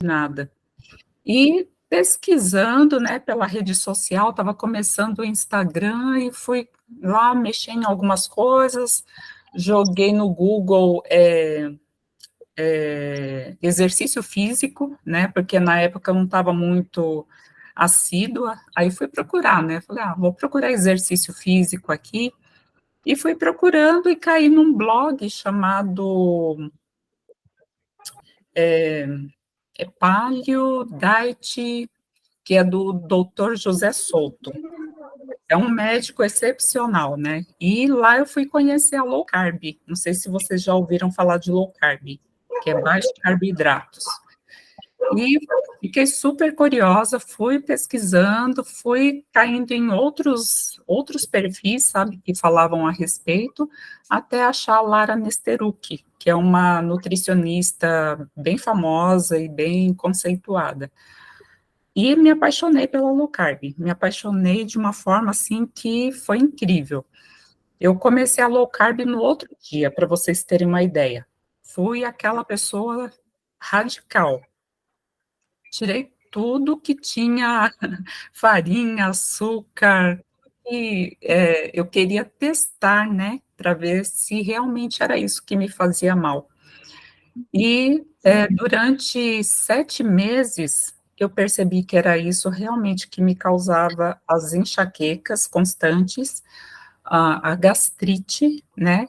nada. E pesquisando, né, pela rede social, estava começando o Instagram e fui lá mexer em algumas coisas, joguei no Google exercício físico, né, porque na época eu não estava muito assídua, aí fui procurar, né, falei, vou procurar exercício físico aqui, e fui procurando e caí num blog chamado Paleo Diet, que é do Dr. José Souto. É um médico excepcional, né? E lá eu fui conhecer a low carb. Não sei se vocês já ouviram falar de low carb, que é baixo carboidratos. E fiquei super curiosa, fui pesquisando, fui caindo em outros perfis, sabe, que falavam a respeito, até achar a Lara Nesteruk, que é uma nutricionista bem famosa e bem conceituada. E me apaixonei pela low carb, me apaixonei de uma forma, assim, que foi incrível. Eu comecei a low carb no outro dia, para vocês terem uma ideia. Fui aquela pessoa radical. Tirei tudo que tinha farinha, açúcar, e eu queria testar, né, para ver se realmente era isso que me fazia mal. E durante 7 meses, eu percebi que era isso realmente que me causava as enxaquecas constantes, a gastrite, né,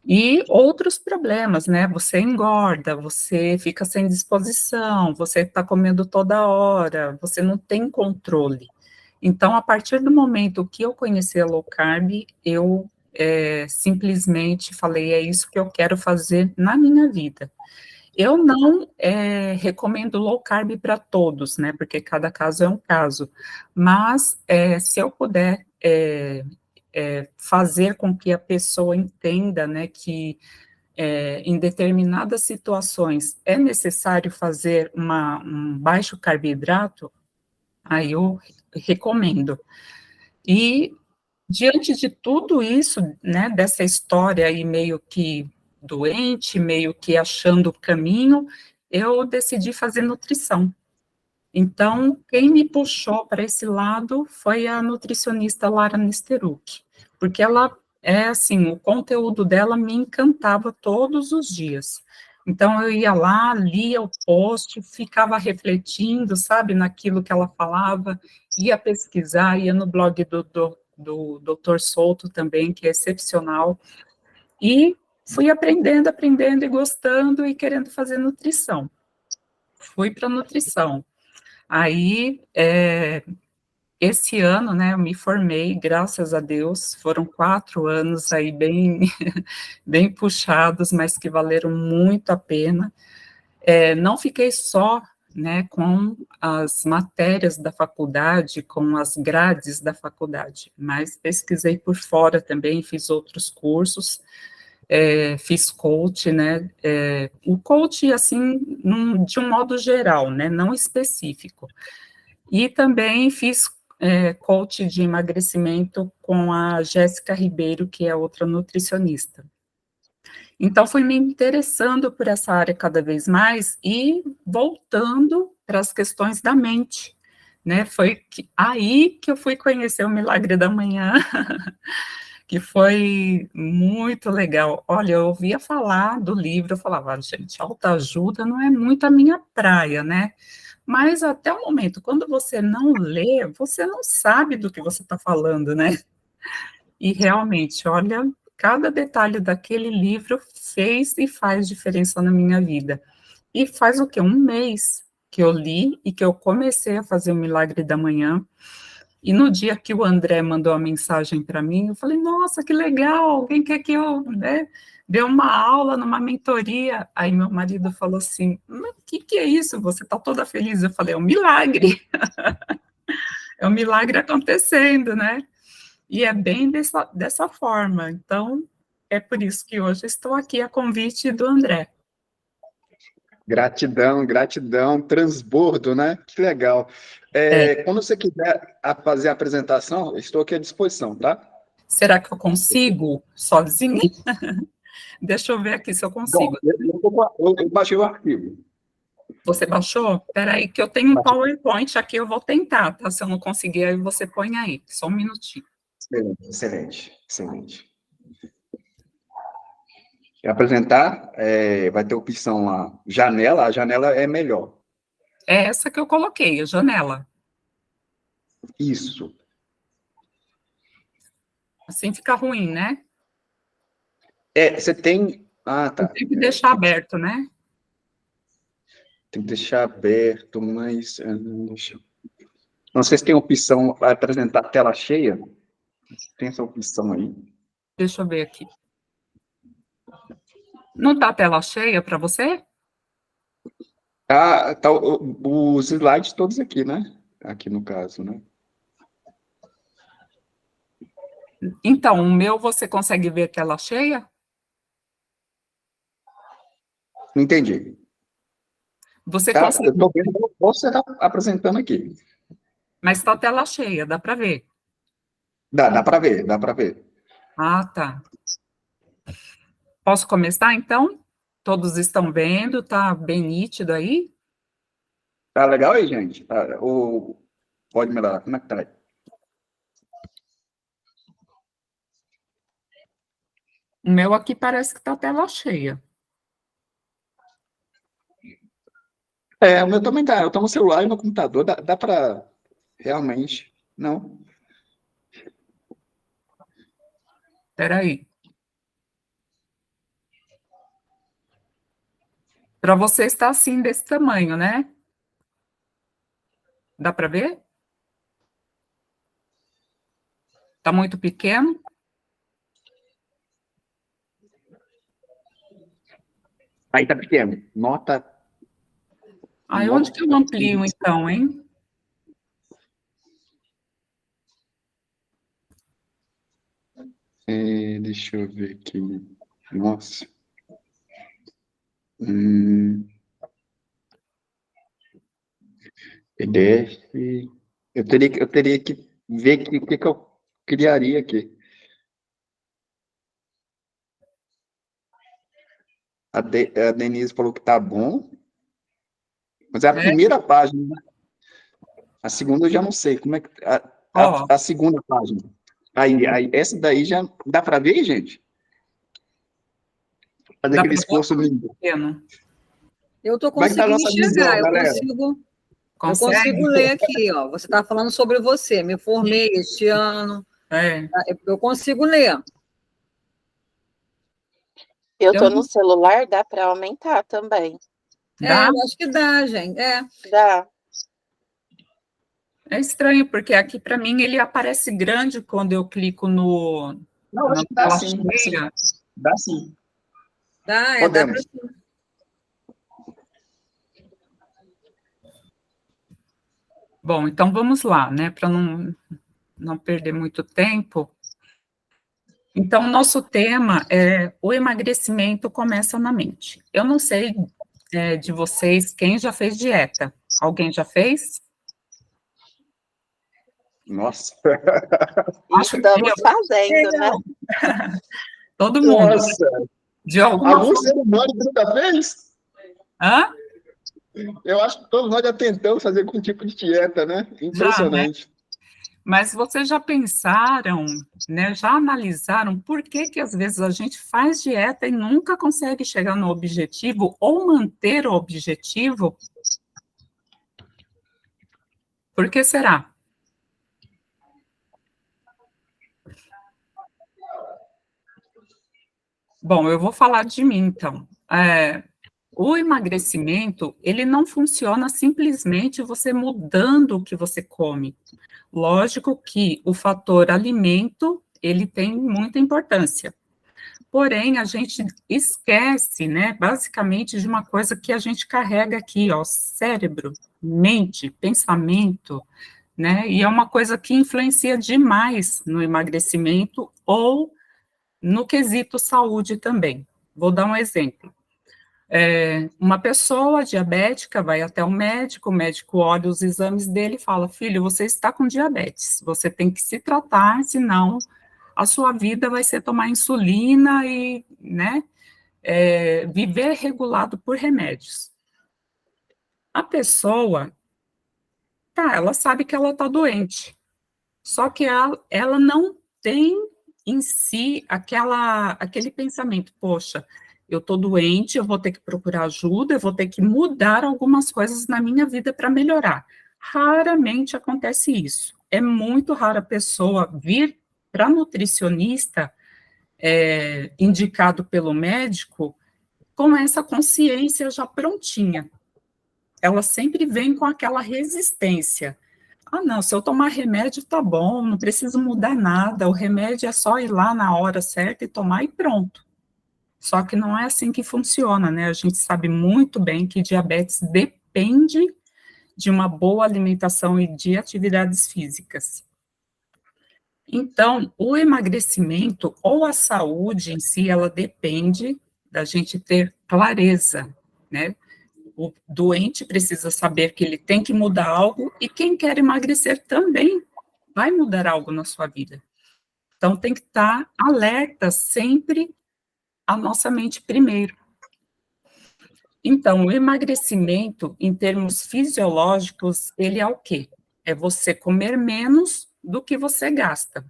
e outros problemas, né? Você engorda, você fica sem disposição, você está comendo toda hora, você não tem controle. Então, a partir do momento que eu conheci a low carb, eu simplesmente falei, é isso que eu quero fazer na minha vida. Eu não recomendo low carb para todos, né? Porque cada caso é um caso. Mas se eu puder fazer com que a pessoa entenda, né, que em determinadas situações é necessário fazer um baixo carboidrato, aí eu recomendo. E diante de tudo isso, né, dessa história aí meio que doente, meio que achando o caminho, eu decidi fazer nutrição. Então, quem me puxou para esse lado foi a nutricionista Lara Nesteruk, porque ela assim, o conteúdo dela me encantava todos os dias. Então, eu ia lá, lia o post, ficava refletindo, sabe, naquilo que ela falava, ia pesquisar, ia no blog do Dr. Souto também, que é excepcional, e fui aprendendo e gostando e querendo fazer nutrição. Fui para nutrição. Aí, esse ano, né, eu me formei, graças a Deus, foram 4 anos aí bem, bem puxados, mas que valeram muito a pena. Não fiquei só, né, com as matérias da faculdade, com as grades da faculdade, mas pesquisei por fora também, fiz outros cursos, fiz coach, né, o coach, assim, de um modo geral, né, não específico. E também fiz coach de emagrecimento com a Jéssica Ribeiro, que é outra nutricionista. Então, fui me interessando por essa área cada vez mais e voltando para as questões da mente, né? Foi aí que eu fui conhecer o Milagre da Manhã, que foi muito legal. Olha, eu ouvia falar do livro, eu falava, gente, autoajuda não é muito a minha praia, né? Mas até o momento, quando você não lê, você não sabe do que você está falando, né? E realmente, olha, cada detalhe daquele livro fez e faz diferença na minha vida. E faz o quê? Um mês que eu li e que eu comecei a fazer o Milagre da Manhã. E no dia que o André mandou a mensagem para mim, eu falei, nossa, que legal, alguém quer que eu, né, dê uma aula numa mentoria. Aí meu marido falou assim, mas o que é isso? Você está toda feliz? Eu falei, é um milagre. É um milagre acontecendo, né? E é bem dessa forma. Então, é por isso que hoje estou aqui a convite do André. Gratidão, gratidão, transbordo, né? Que legal. Quando você quiser fazer a apresentação, estou aqui à disposição, tá? Será que eu consigo sozinha? Deixa eu ver aqui se eu Bom, consigo. eu baixei o arquivo. Você baixou? Espera aí, que eu tenho um PowerPoint aqui, eu vou tentar, tá? Se eu não conseguir, aí você põe aí, só um minutinho. Excelente, excelente, excelente. E apresentar, vai ter opção lá, janela, a janela é melhor. É essa que eu coloquei, a janela. Isso. Assim fica ruim, né? Você tem... Ah, tá. Tem que deixar aberto, né? Tem que deixar aberto, mas... Não sei se tem opção para apresentar tela cheia. Tem essa opção aí. Deixa eu ver aqui. Não tá a tela cheia para você? Ah, tá os slides todos aqui, né? Aqui no caso, né? Então, o meu você consegue ver a tela cheia? Não entendi. Você Tá, consegue, eu tô vendo você tá apresentando aqui. mas está a tela cheia, dá para ver. Dá para ver, dá para ver. Ah, tá. Posso começar, então? Todos estão vendo, tá bem nítido aí? Tá legal aí, gente? Pode melhorar, como é que tá aí? O meu aqui parece que está a tela cheia. O meu também tá. Eu tô no celular e no computador, dá para realmente. Não. Espera aí. Para você está assim, desse tamanho, né? Dá para ver? Está muito pequeno? Aí tá pequeno. Aí, onde que eu Nota. amplio, então, hein? Deixa eu ver aqui. Nossa. PDF. Eu teria que ver o que eu criaria aqui. A Denise falou que tá bom, mas é a É, primeira página, né? A segunda eu já não sei. Como é que. ó, A segunda página. Aí, essa daí já dá para ver, gente? Fazer dá aquele para ver esforço lindo. pequeno. Eu estou Como é que tá a conseguindo nossa visão, enxergar, galera? eu Consegue? consigo ler aqui, ó. Você está falando sobre você, me formei este ano, É. eu consigo ler. Eu Eu, tô no celular, dá para aumentar também. dá? Eu acho que dá, gente. Dá. É estranho, porque aqui para mim ele aparece grande quando eu clico Não, na acho que dá tela sim, dá sim. cheia. Dá sim. Dá para. Podemos. Bom, então vamos lá, né? Para não perder muito tempo. Então, o nosso tema é o emagrecimento começa na mente. Eu não sei de vocês quem já fez dieta. Alguém já fez? Nossa. Acho que Estamos fazendo, né? todo mundo, Nossa. de alguma Algum forma. ser humano nunca fez? Hã? Eu acho que todos nós já tentamos fazer algum tipo de dieta, né? Já, né? Impressionante. Mas vocês já pensaram, né? Já analisaram por que que às vezes a gente faz dieta e nunca consegue chegar no objetivo ou manter o objetivo? Por que será? Bom, eu vou falar de mim, então. O emagrecimento, ele não funciona simplesmente você mudando o que você come. Lógico que o fator alimento, ele tem muita importância. Porém, a gente esquece, né, basicamente de uma coisa que a gente carrega aqui, ó, cérebro, mente, pensamento, né, e é uma coisa que influencia demais no emagrecimento ou no quesito saúde também. Vou dar um exemplo. Uma pessoa diabética vai até o médico olha os exames dele e fala, filho, você está com diabetes, você tem que se tratar, senão a sua vida vai ser tomar insulina e, né, viver regulado por remédios. A pessoa, tá, ela sabe que ela está doente, só que ela não tem em si aquele pensamento, poxa, eu estou doente, eu vou ter que procurar ajuda, eu vou ter que mudar algumas coisas na minha vida para melhorar. Raramente acontece isso. É muito raro a pessoa vir para nutricionista, indicado pelo médico, com essa consciência já prontinha. Ela sempre vem com aquela resistência. Ah, não, se eu tomar remédio, tá bom, não preciso mudar nada, o remédio é só ir lá na hora certa e tomar e pronto. Só que não é assim que funciona, né? A gente sabe muito bem que diabetes depende de uma boa alimentação e de atividades físicas. Então, o emagrecimento ou a saúde em si, ela depende da gente ter clareza, né? O doente precisa saber que ele tem que mudar algo e quem quer emagrecer também vai mudar algo na sua vida. Então, tem que estar alerta sempre a nossa mente primeiro. Então, o emagrecimento, em termos fisiológicos, ele é o quê? É você comer menos do que você gasta.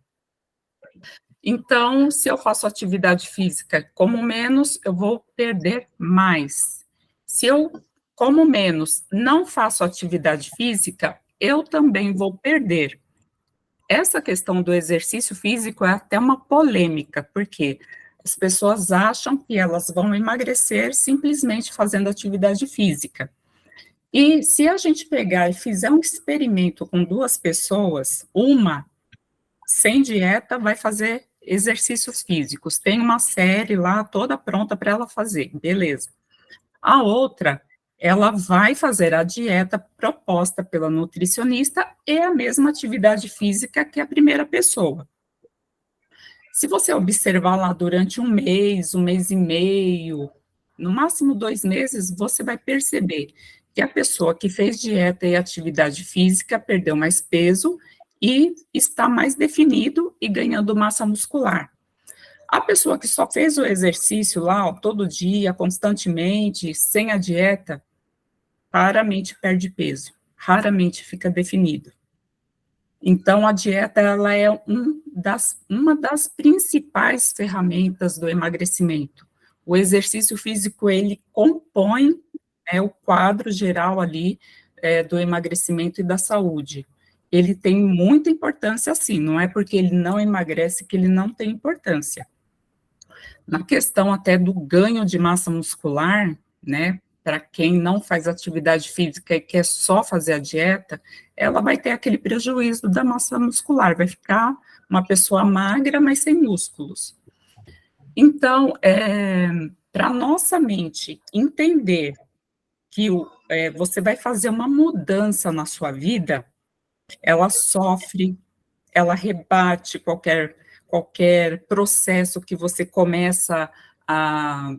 Então, se eu faço atividade física, como menos, eu vou perder mais. Se eu como menos, não faço atividade física, eu também vou perder. Essa questão do exercício físico é até uma polêmica, porque as pessoas acham que elas vão emagrecer simplesmente fazendo atividade física. E se a gente pegar e fizer um experimento com 2 pessoas, uma sem dieta vai fazer exercícios físicos, tem uma série lá toda pronta para ela fazer, beleza. A outra, ela vai fazer a dieta proposta pela nutricionista e a mesma atividade física que a primeira pessoa. Se você observar lá durante um mês e meio, no máximo 2 meses, você vai perceber que a pessoa que fez dieta e atividade física perdeu mais peso e está mais definido e ganhando massa muscular. A pessoa que só fez o exercício lá, ó, todo dia, constantemente, sem a dieta, raramente perde peso, raramente fica definido. Então, a dieta, ela é uma das principais ferramentas do emagrecimento. O exercício físico, ele compõe o quadro geral ali do emagrecimento e da saúde. Ele tem muita importância, sim, não é porque ele não emagrece que ele não tem importância. Na questão até do ganho de massa muscular, né, para quem não faz atividade física e quer só fazer a dieta, ela vai ter aquele prejuízo da massa muscular, vai ficar uma pessoa magra, mas sem músculos. Então, para nossa mente entender que você vai fazer uma mudança na sua vida, ela sofre, ela rebate qualquer processo que você começa a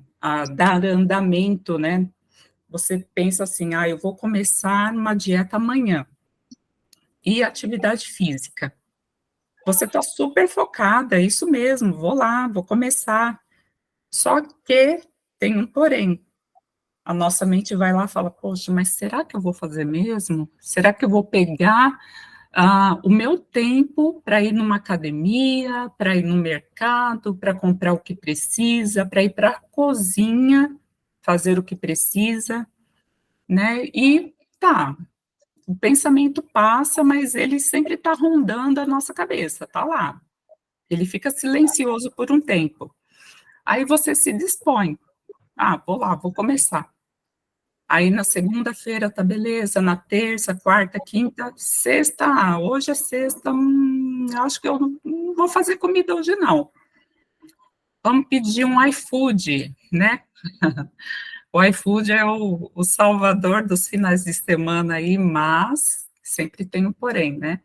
dar andamento, né? Você pensa assim, eu vou começar uma dieta amanhã. E atividade física. Você está super focada, é isso mesmo, vou lá, vou começar. Só que tem um porém. A nossa mente vai lá e fala, poxa, mas será que eu vou fazer mesmo? Será que eu vou pegar o meu tempo para ir numa academia, para ir no mercado, para comprar o que precisa, para ir para a cozinha, fazer o que precisa, né? E tá, o pensamento passa, mas ele sempre está rondando a nossa cabeça, tá lá. Ele fica silencioso por um tempo. Aí você se dispõe. Vou lá, vou começar. Aí na segunda-feira tá beleza, na terça, quarta, quinta, sexta, hoje é sexta, acho que eu não vou fazer comida hoje não. Vamos pedir um iFood, né? O iFood é o salvador dos finais de semana aí, mas sempre tem um porém, né?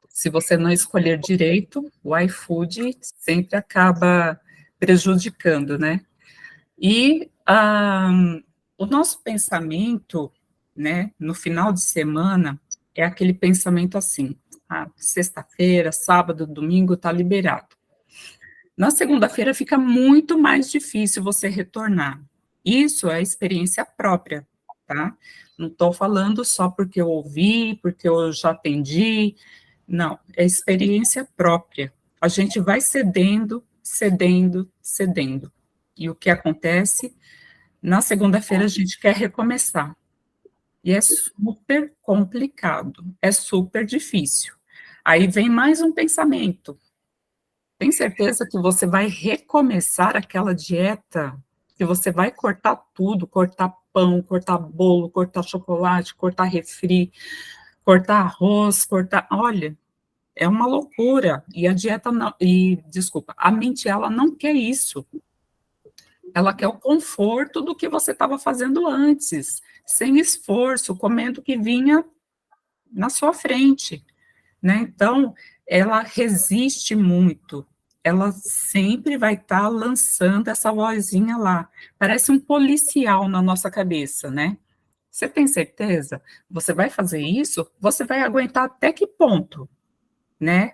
Se você não escolher direito, o iFood sempre acaba prejudicando, né? E o nosso pensamento, né, no final de semana, é aquele pensamento assim, sexta-feira, sábado, domingo, está liberado. Na segunda-feira fica muito mais difícil você retornar. Isso é experiência própria. tá? Não estou falando só porque eu ouvi, porque eu já atendi, não, é experiência própria. A gente vai cedendo, cedendo, cedendo. E o que acontece? Na segunda-feira a gente quer recomeçar. E é super complicado, é super difícil. Aí vem mais um pensamento. Tem certeza que você vai recomeçar aquela dieta? Que você vai cortar tudo, cortar pão, cortar bolo, cortar chocolate, cortar refri, cortar arroz, cortar... Olha, é uma loucura. E a dieta não... desculpa, a mente, ela não quer isso. Ela quer o conforto do que você estava fazendo antes, sem esforço, comendo o que vinha na sua frente, né? Então, ela resiste muito, ela sempre vai estar lançando essa vozinha lá, parece um policial na nossa cabeça, né? Você tem certeza? Você vai fazer isso? Você vai aguentar até que ponto, né?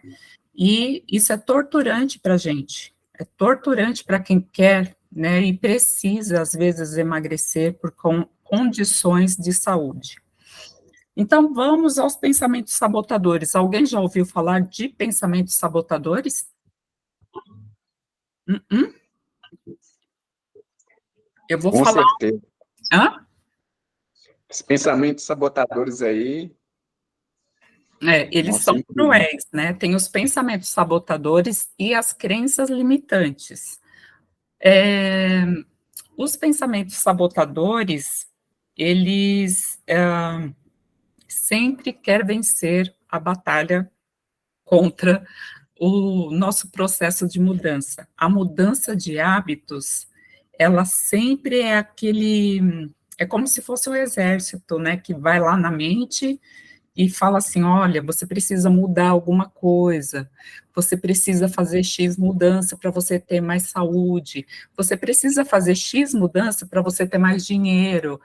E isso é torturante para a gente, é torturante para quem quer, né, e precisa, às vezes, emagrecer por condições de saúde. Então, vamos aos pensamentos sabotadores. Alguém já ouviu falar de pensamentos sabotadores? Uh-uh. Eu vou Com falar... certeza. Hã? Os pensamentos sabotadores aí, Eles nossa, são cruéis, né? Tem os pensamentos sabotadores e as crenças limitantes. Os pensamentos sabotadores, eles sempre querem vencer a batalha contra o nosso processo de mudança. A mudança de hábitos, ela sempre é é como se fosse o exército, né, que vai lá na mente e fala assim, olha, você precisa mudar alguma coisa, você precisa fazer X mudança para você ter mais saúde, você precisa fazer X mudança para você ter mais dinheiro.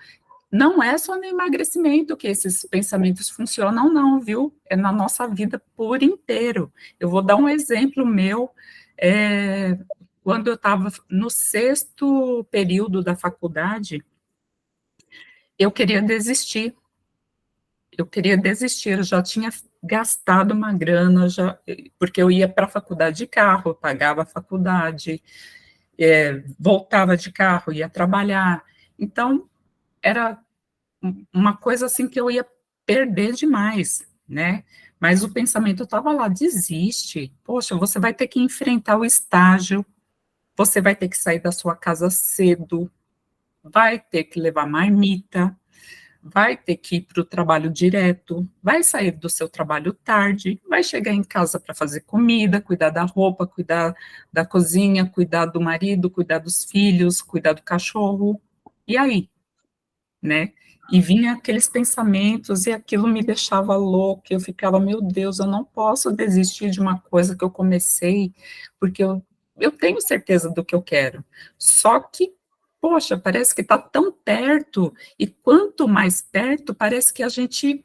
Não é só no emagrecimento que esses pensamentos funcionam, não, viu? É na nossa vida por inteiro. Eu vou dar um exemplo meu. Quando eu estava no 6º período da faculdade, eu queria desistir. Eu já tinha gastado uma grana, porque eu ia para a faculdade de carro, eu pagava a faculdade, voltava de carro, ia trabalhar. Então, era uma coisa assim que eu ia perder demais, né? Mas o pensamento estava lá, desiste. Poxa, você vai ter que enfrentar o estágio, você vai ter que sair da sua casa cedo, vai ter que levar marmita, vai ter que ir para o trabalho direto, vai sair do seu trabalho tarde, vai chegar em casa para fazer comida, cuidar da roupa, cuidar da cozinha, cuidar do marido, cuidar dos filhos, cuidar do cachorro. E aí? Né? E vinha aqueles pensamentos e aquilo me deixava louca, eu ficava, meu Deus, eu não posso desistir de uma coisa que eu comecei, porque eu tenho certeza do que eu quero, só que, poxa, parece que está tão perto, e quanto mais perto, parece que a gente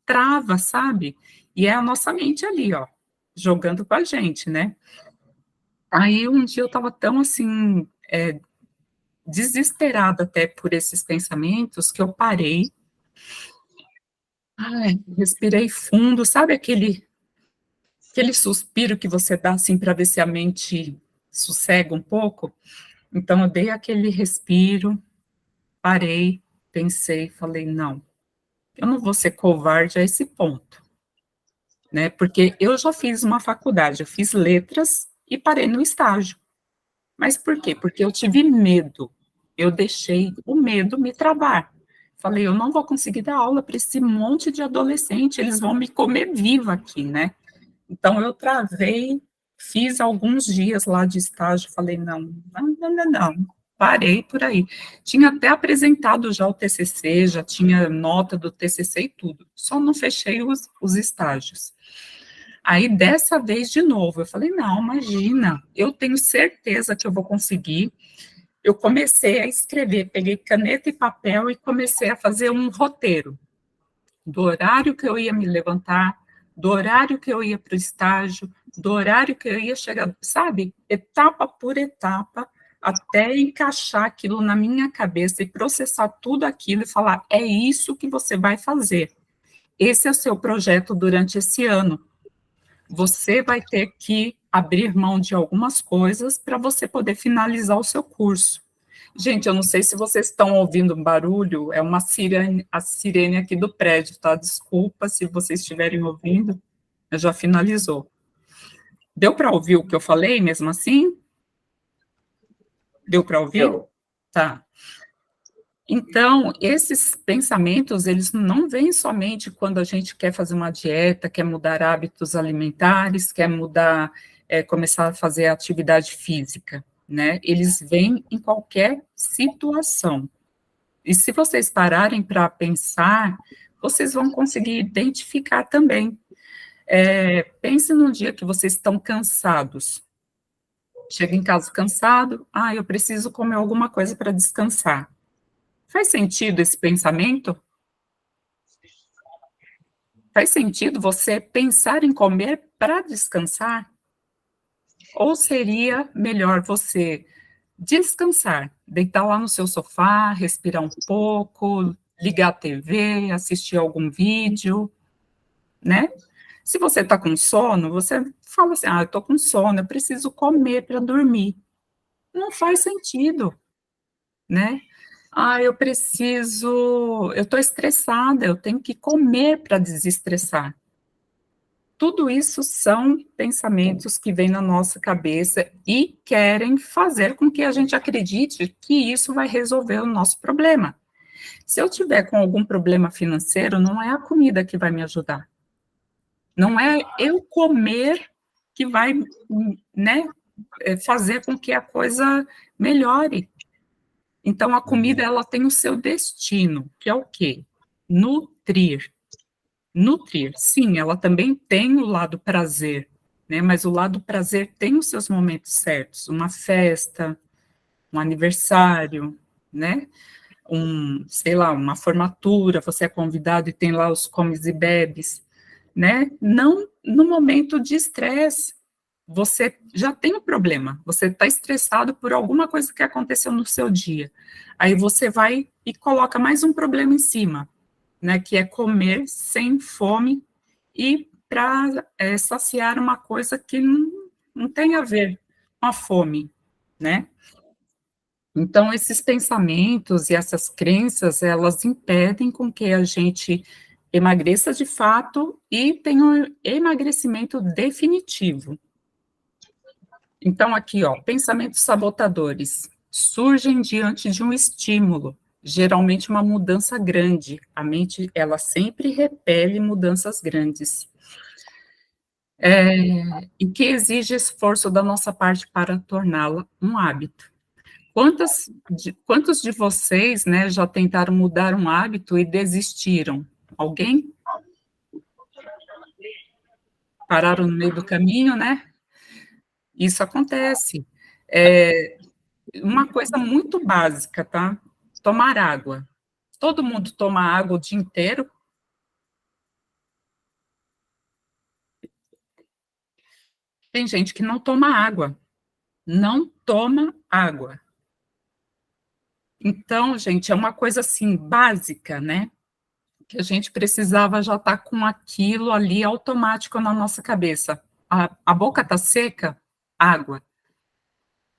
trava, sabe? E é a nossa mente ali, ó, jogando com a gente, né? Aí um dia eu estava tão assim, desesperada até por esses pensamentos, que eu parei, respirei fundo, sabe aquele suspiro que você dá assim para ver se a mente sossega um pouco? Então eu dei aquele respiro, parei, pensei, falei, não, eu não vou ser covarde a esse ponto, né? Porque eu já fiz uma faculdade, eu fiz letras e parei no estágio. Mas por quê? Porque eu tive medo. Eu deixei o medo me travar. Falei, eu não vou conseguir dar aula para esse monte de adolescente, eles vão me comer viva aqui, né? Então, eu travei, fiz alguns dias lá de estágio, falei, não, parei por aí. Tinha até apresentado já o TCC, já tinha nota do TCC e tudo, só não fechei os estágios. Aí, dessa vez, de novo, eu falei, não, imagina, eu tenho certeza que eu vou conseguir. Eu comecei a escrever, peguei caneta e papel e comecei a fazer um roteiro do horário que eu ia me levantar, do horário que eu ia para o estágio, do horário que eu ia chegar, sabe? Etapa por etapa, até encaixar aquilo na minha cabeça e processar tudo aquilo e falar, é isso que você vai fazer. Esse é o seu projeto durante esse ano. Você vai ter que abrir mão de algumas coisas para você poder finalizar o seu curso. Gente, eu não sei se vocês estão ouvindo um barulho, é uma sirene, a sirene aqui do prédio, tá? Desculpa se vocês estiverem ouvindo, já finalizou. Deu para ouvir o que eu falei mesmo assim? Deu para ouvir? Eu. Tá. Então, esses pensamentos, eles não vêm somente quando a gente quer fazer uma dieta, quer mudar hábitos alimentares, quer mudar, começar a fazer atividade física, né? Eles vêm em qualquer situação. E se vocês pararem para pensar, vocês vão conseguir identificar também. Pense num dia que vocês estão cansados. Chega em casa cansado, eu preciso comer alguma coisa para descansar. Faz sentido esse pensamento? Faz sentido você pensar em comer para descansar? Ou seria melhor você descansar, deitar lá no seu sofá, respirar um pouco, ligar a TV, assistir algum vídeo, né? Se você está com sono, você fala assim, eu estou com sono, eu preciso comer para dormir. Não faz sentido, né? Eu estou estressada, eu tenho que comer para desestressar. Tudo isso são pensamentos que vêm na nossa cabeça e querem fazer com que a gente acredite que isso vai resolver o nosso problema. Se eu tiver com algum problema financeiro, não é a comida que vai me ajudar. Não é eu comer que vai, né, fazer com que a coisa melhore. Então, a comida, ela tem o seu destino, que é o quê? Nutrir. Nutrir, sim, ela também tem o lado prazer, né? Mas o lado prazer tem os seus momentos certos. Uma festa, um aniversário, né? Sei lá, uma formatura, você é convidado e tem lá os comes e bebes, né? Não no momento de estresse. Você já tem um problema, você está estressado por alguma coisa que aconteceu no seu dia. Aí você vai e coloca mais um problema em cima, né? Que é comer sem fome e para saciar uma coisa que não tem a ver com a fome, né? Então, esses pensamentos e essas crenças, elas impedem com que a gente emagreça de fato e tenha um emagrecimento definitivo. Então, aqui, pensamentos sabotadores surgem diante de um estímulo, geralmente uma mudança grande. A mente, ela sempre repele mudanças grandes. E que exige esforço da nossa parte para torná-la um hábito. Quantos de vocês, né, já tentaram mudar um hábito e desistiram? Alguém? Pararam no meio do caminho, né? Isso acontece. Uma coisa muito básica, tá? Tomar água. Todo mundo toma água o dia inteiro? Tem gente que não toma água. Não toma água. Então, gente, é uma coisa assim básica, né? Que a gente precisava já estar com aquilo ali automático na nossa cabeça. A boca está seca? Água.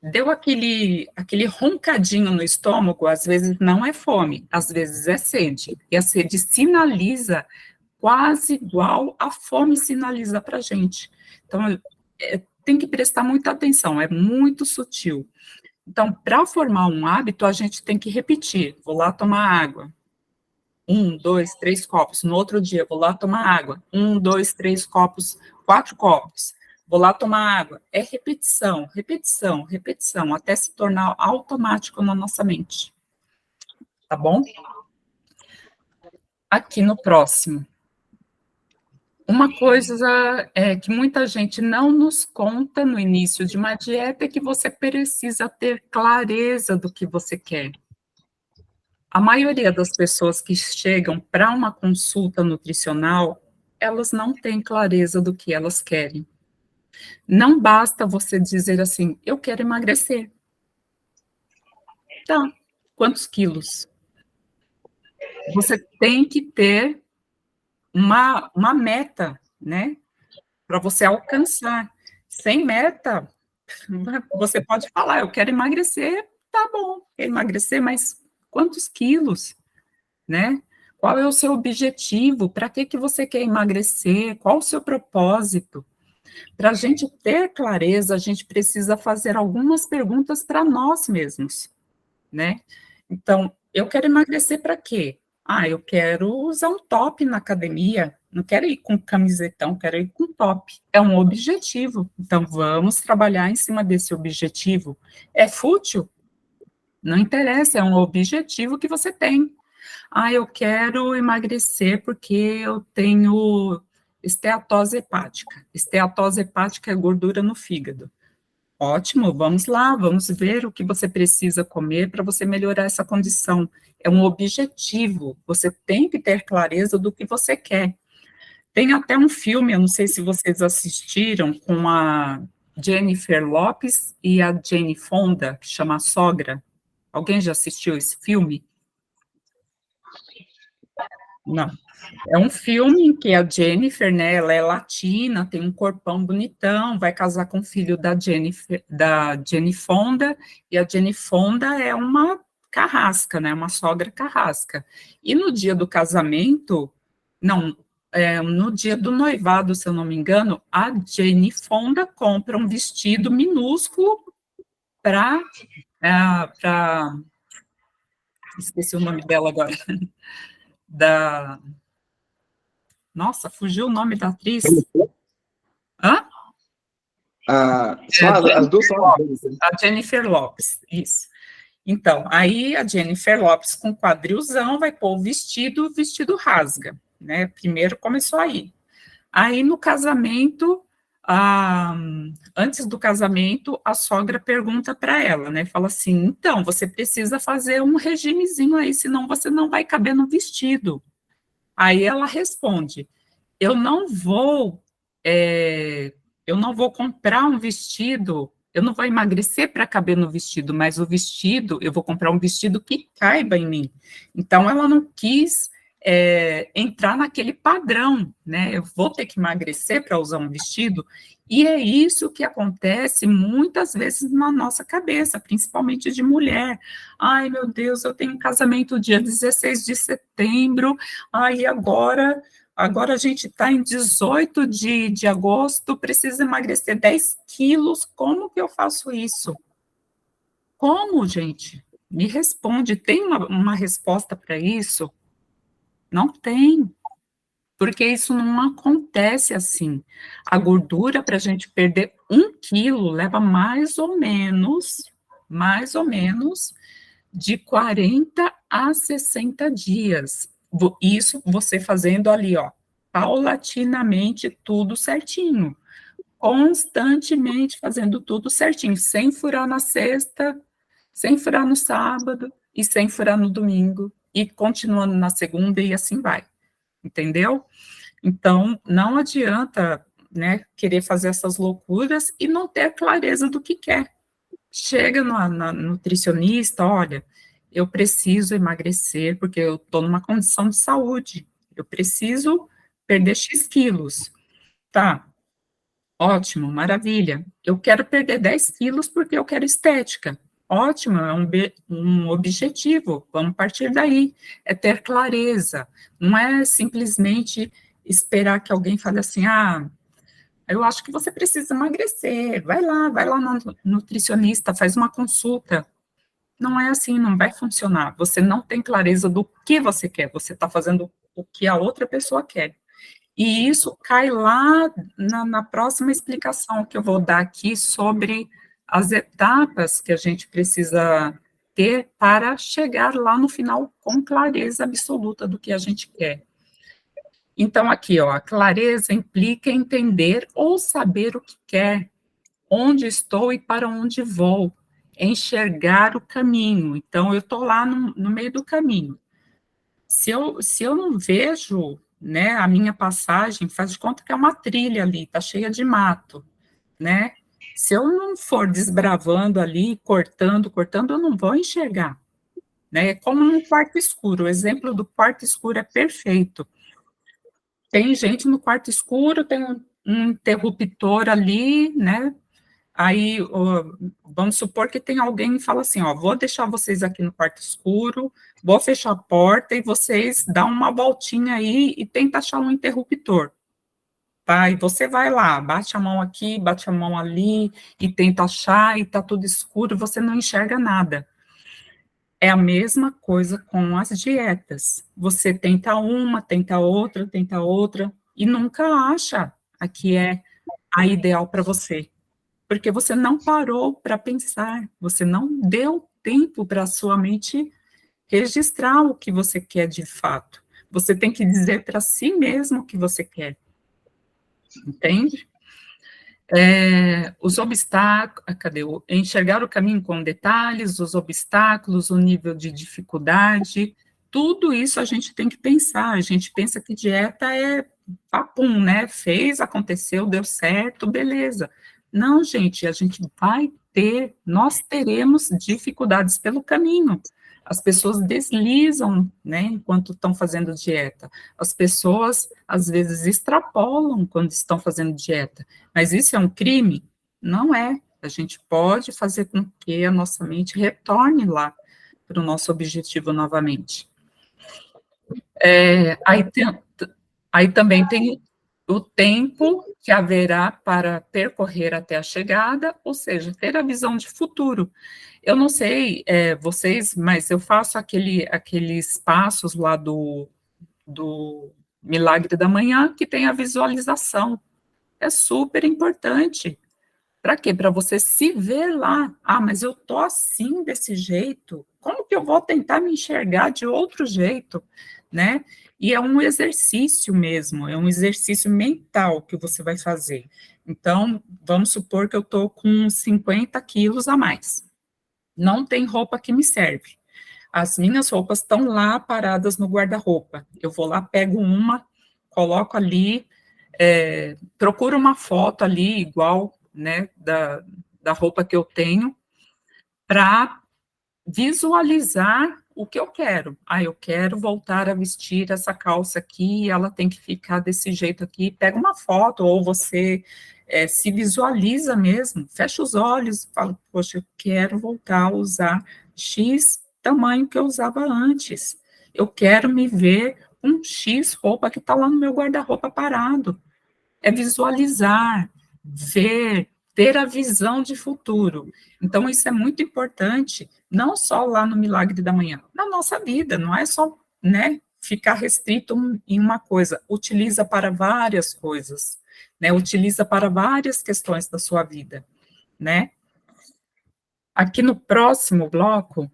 Deu aquele roncadinho no estômago, às vezes não é fome, às vezes é sede. E a sede sinaliza quase igual a fome sinaliza para a gente. Então, tem que prestar muita atenção, é muito sutil. Então, para formar um hábito, a gente tem que repetir. Vou lá tomar água. 1, 2, 3 copos. No outro dia, vou lá tomar água. 1, 2, 3 copos, 4 copos. Vou lá tomar água. É repetição, repetição, repetição, até se tornar automático na nossa mente. Tá bom? Aqui no próximo. Uma coisa que muita gente não nos conta no início de uma dieta é que você precisa ter clareza do que você quer. A maioria das pessoas que chegam para uma consulta nutricional, elas não têm clareza do que elas querem. Não basta você dizer assim, eu quero emagrecer. Tá, quantos quilos? Você tem que ter uma meta, né, para você alcançar. Sem meta, você pode falar, eu quero emagrecer, tá bom, quero emagrecer, mas quantos quilos, né? Qual é o seu objetivo? Para que você quer emagrecer? Qual o seu propósito? Para a gente ter clareza, a gente precisa fazer algumas perguntas para nós mesmos, né? Então, eu quero emagrecer para quê? Ah, eu quero usar um top na academia, não quero ir com camisetão, quero ir com top. É um objetivo, então vamos trabalhar em cima desse objetivo. É fútil? Não interessa, é um objetivo que você tem. Ah, eu quero emagrecer porque eu tenho esteatose hepática. Esteatose hepática é gordura no fígado. Ótimo, vamos lá, vamos ver o que você precisa comer para você melhorar essa condição. É um objetivo, você tem que ter clareza do que você quer. Tem até um filme, eu não sei se vocês assistiram, com a Jennifer Lopez e a Jane Fonda, que chama Sogra. Alguém já assistiu esse filme? Não. É um filme em que a Jennifer, né, ela é latina, tem um corpão bonitão, vai casar com o filho da Jennifer, da Jane Fonda, e a Jane Fonda é uma carrasca, né, uma sogra carrasca. E no dia do casamento, não, no dia do noivado, se eu não me engano, a Jane Fonda compra um vestido minúsculo para esqueci o nome dela agora, nossa, fugiu o nome da atriz. Hã? As duas são as mesmas. A Jennifer Lopez, isso. Então, aí a Jennifer Lopez com quadrilzão vai pôr o vestido rasga, né? Primeiro começou aí. Aí no casamento, antes do casamento, a sogra pergunta para ela, né? Fala assim: então, você precisa fazer um regimezinho aí, senão você não vai caber no vestido. Aí ela responde: eu não vou, eu não vou comprar um vestido, eu não vou emagrecer para caber no vestido, mas o vestido, eu vou comprar um vestido que caiba em mim. Então, ela não quis entrar naquele padrão, né? Eu vou ter que emagrecer para usar um vestido, e é isso que acontece muitas vezes na nossa cabeça, principalmente de mulher. Ai, meu Deus, eu tenho um casamento dia 16 de setembro, ai, agora a gente está em 18 de agosto, preciso emagrecer 10 quilos, como que eu faço isso? Como, gente? Me responde, tem uma resposta para isso? Não tem, porque isso não acontece assim. A gordura, para a gente perder 1 quilo, leva mais ou menos, de 40 a 60 dias. Isso você fazendo ali, ó, paulatinamente, tudo certinho. Constantemente fazendo tudo certinho, sem furar na sexta, sem furar no sábado e sem furar no domingo, e continuando na segunda e assim vai. Entendeu? Então, não adianta, né, querer fazer essas loucuras e não ter clareza do que quer. Chega na nutricionista, olha, eu preciso emagrecer porque eu estou numa condição de saúde, eu preciso perder X quilos. Tá, ótimo, maravilha. Eu quero perder 10 quilos porque eu quero estética. Ótimo, é um objetivo, vamos partir daí. É ter clareza, não é simplesmente esperar que alguém fale assim, eu acho que você precisa emagrecer, vai lá no nutricionista, faz uma consulta. Não é assim, não vai funcionar. Você não tem clareza do que você quer, você está fazendo o que a outra pessoa quer. E isso cai lá na próxima explicação que eu vou dar aqui sobre as etapas que a gente precisa ter para chegar lá no final com clareza absoluta do que a gente quer. Então, aqui, ó, a clareza implica entender ou saber o que quer, onde estou e para onde vou, enxergar o caminho. Então, eu estou lá no meio do caminho. Se eu não vejo, né, a minha passagem, faz de conta que é uma trilha ali, está cheia de mato, né? Se eu não for desbravando ali, cortando, eu não vou enxergar, né? É como no quarto escuro, o exemplo do quarto escuro é perfeito. Tem gente no quarto escuro, tem um interruptor ali, né? Aí, vamos supor que tem alguém que fala assim, ó, vou deixar vocês aqui no quarto escuro, vou fechar a porta e vocês dão uma voltinha aí e tenta achar um interruptor, tá? E você vai lá, bate a mão aqui, bate a mão ali e tenta achar e tá tudo escuro, você não enxerga nada. É a mesma coisa com as dietas. Você tenta outra e nunca acha a que é a ideal para você. Porque você não parou para pensar, você não deu tempo para a sua mente registrar o que você quer de fato. Você tem que dizer para si mesmo o que você quer, entende? Os obstáculos, cadê? Enxergar o caminho com detalhes, os obstáculos, o nível de dificuldade, tudo isso a gente tem que pensar. A gente pensa que dieta é papum, né? Fez, aconteceu, deu certo, beleza. Não, gente, a gente vai ter, nós teremos dificuldades pelo caminho. As pessoas deslizam, né, enquanto estão fazendo dieta. As pessoas, às vezes, extrapolam quando estão fazendo dieta. Mas isso é um crime? Não é. A gente pode fazer com que a nossa mente retorne lá para o nosso objetivo novamente. Aí também tem o tempo que haverá para percorrer até a chegada, ou seja, ter a visão de futuro. Eu não sei vocês, mas eu faço aqueles passos lá do Milagre da Manhã, que tem a visualização. É super importante. Para quê? Para você se ver lá. Ah, mas eu tô assim, desse jeito. Como que eu vou tentar me enxergar de outro jeito, né? E é um exercício mesmo, é um exercício mental que você vai fazer. Então, vamos supor que eu tô com 50 quilos a mais. Não tem roupa que me serve. As minhas roupas estão lá paradas no guarda-roupa. Eu vou lá, pego uma, coloco ali, procuro uma foto ali igual, né, da roupa que eu tenho, para visualizar o que eu quero. Ah, eu quero voltar a vestir essa calça aqui, ela tem que ficar desse jeito aqui. Pega uma foto, ou você se visualiza mesmo, fecha os olhos e fala, poxa, eu quero voltar a usar X tamanho que eu usava antes. Eu quero me ver com X roupa que está lá no meu guarda-roupa parado. É visualizar, ver, ter a visão de futuro. Então, isso é muito importante, não só lá no Milagre da Manhã, na nossa vida, não é só, né, ficar restrito em uma coisa, utiliza para várias coisas, né, utiliza para várias questões da sua vida, né. Aqui no próximo bloco,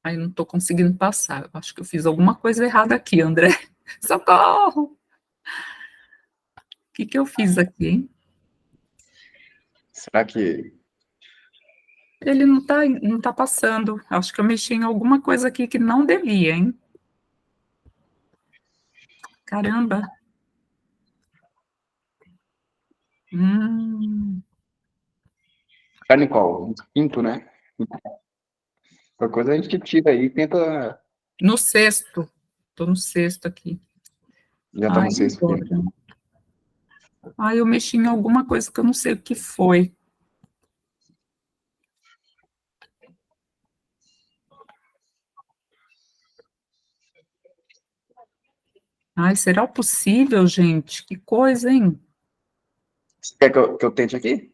aí não estou conseguindo passar, eu acho que eu fiz alguma coisa errada aqui, André, socorro! O que eu fiz aqui, hein? Será que... Ele não tá passando. Acho que eu mexi em alguma coisa aqui que não devia, hein? Caramba. Tá, Nicole? Quinto, né? Qualquer coisa a gente tira aí e tenta... No sexto. Tô no sexto aqui. Já tá Ai, no sexto aqui. agora. Ai, eu mexi em alguma coisa que eu não sei o que foi. Ai, será possível, gente? Que coisa, hein? Você quer que eu tente aqui?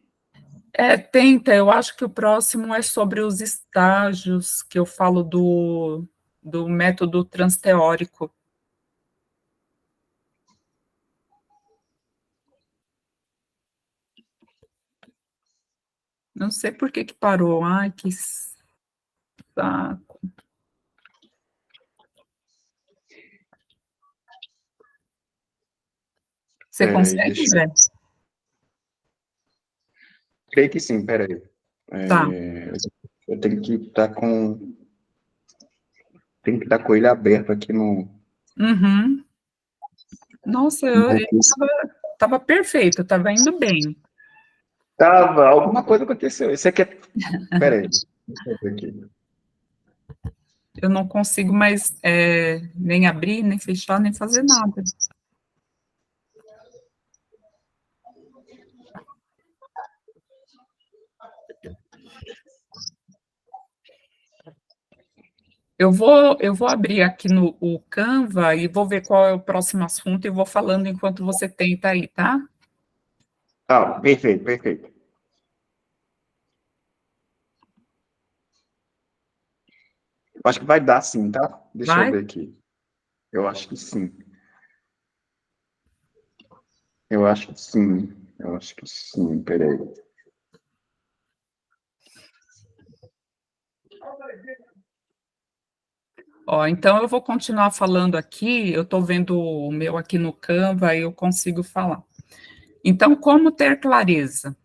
Tenta. Eu acho que o próximo é sobre os estágios, que eu falo do método transteórico. Não sei por que parou. Ai, que saco. Você consegue, Zé? Creio que sim, peraí. Tá. Eu tenho que estar com... Tenho que estar com ele aberto aqui no... Uhum. Nossa, eu estava perfeito, estava indo bem. Tava, alguma coisa aconteceu. Esse aqui é... Peraí, deixa eu ver aqui. Eu não consigo mais nem abrir, nem fechar, nem fazer nada. Eu vou abrir aqui no o Canva e vou ver qual é o próximo assunto e vou falando enquanto você tenta aí, tá? Ah, perfeito, perfeito. Acho que vai dar sim, tá? Deixa eu Vai? ver aqui. Eu acho que sim. Eu acho que sim. Eu acho que sim, peraí. Ó, então eu vou continuar falando aqui, eu estou vendo o meu aqui no Canva e eu consigo falar. Então, como ter clareza?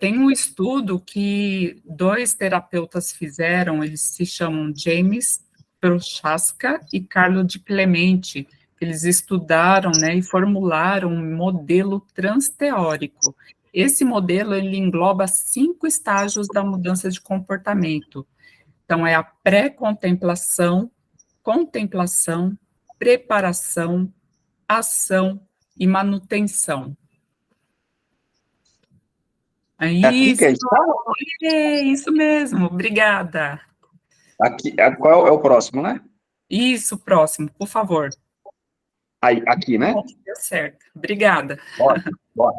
Tem um estudo que 2 terapeutas fizeram, eles se chamam James Prochaska e Carlo de Clemente. Eles estudaram, né, e formularam um modelo transteórico. Esse modelo, ele engloba 5 estágios da mudança de comportamento. Então, é a pré-contemplação, contemplação, preparação, ação e manutenção. É É aqui que isso, a gente está? é isso mesmo, obrigada. Aqui, qual é o próximo, né? Isso, próximo, por favor. Aí, aqui, né? Bom, deu certo, obrigada. Bora, bora.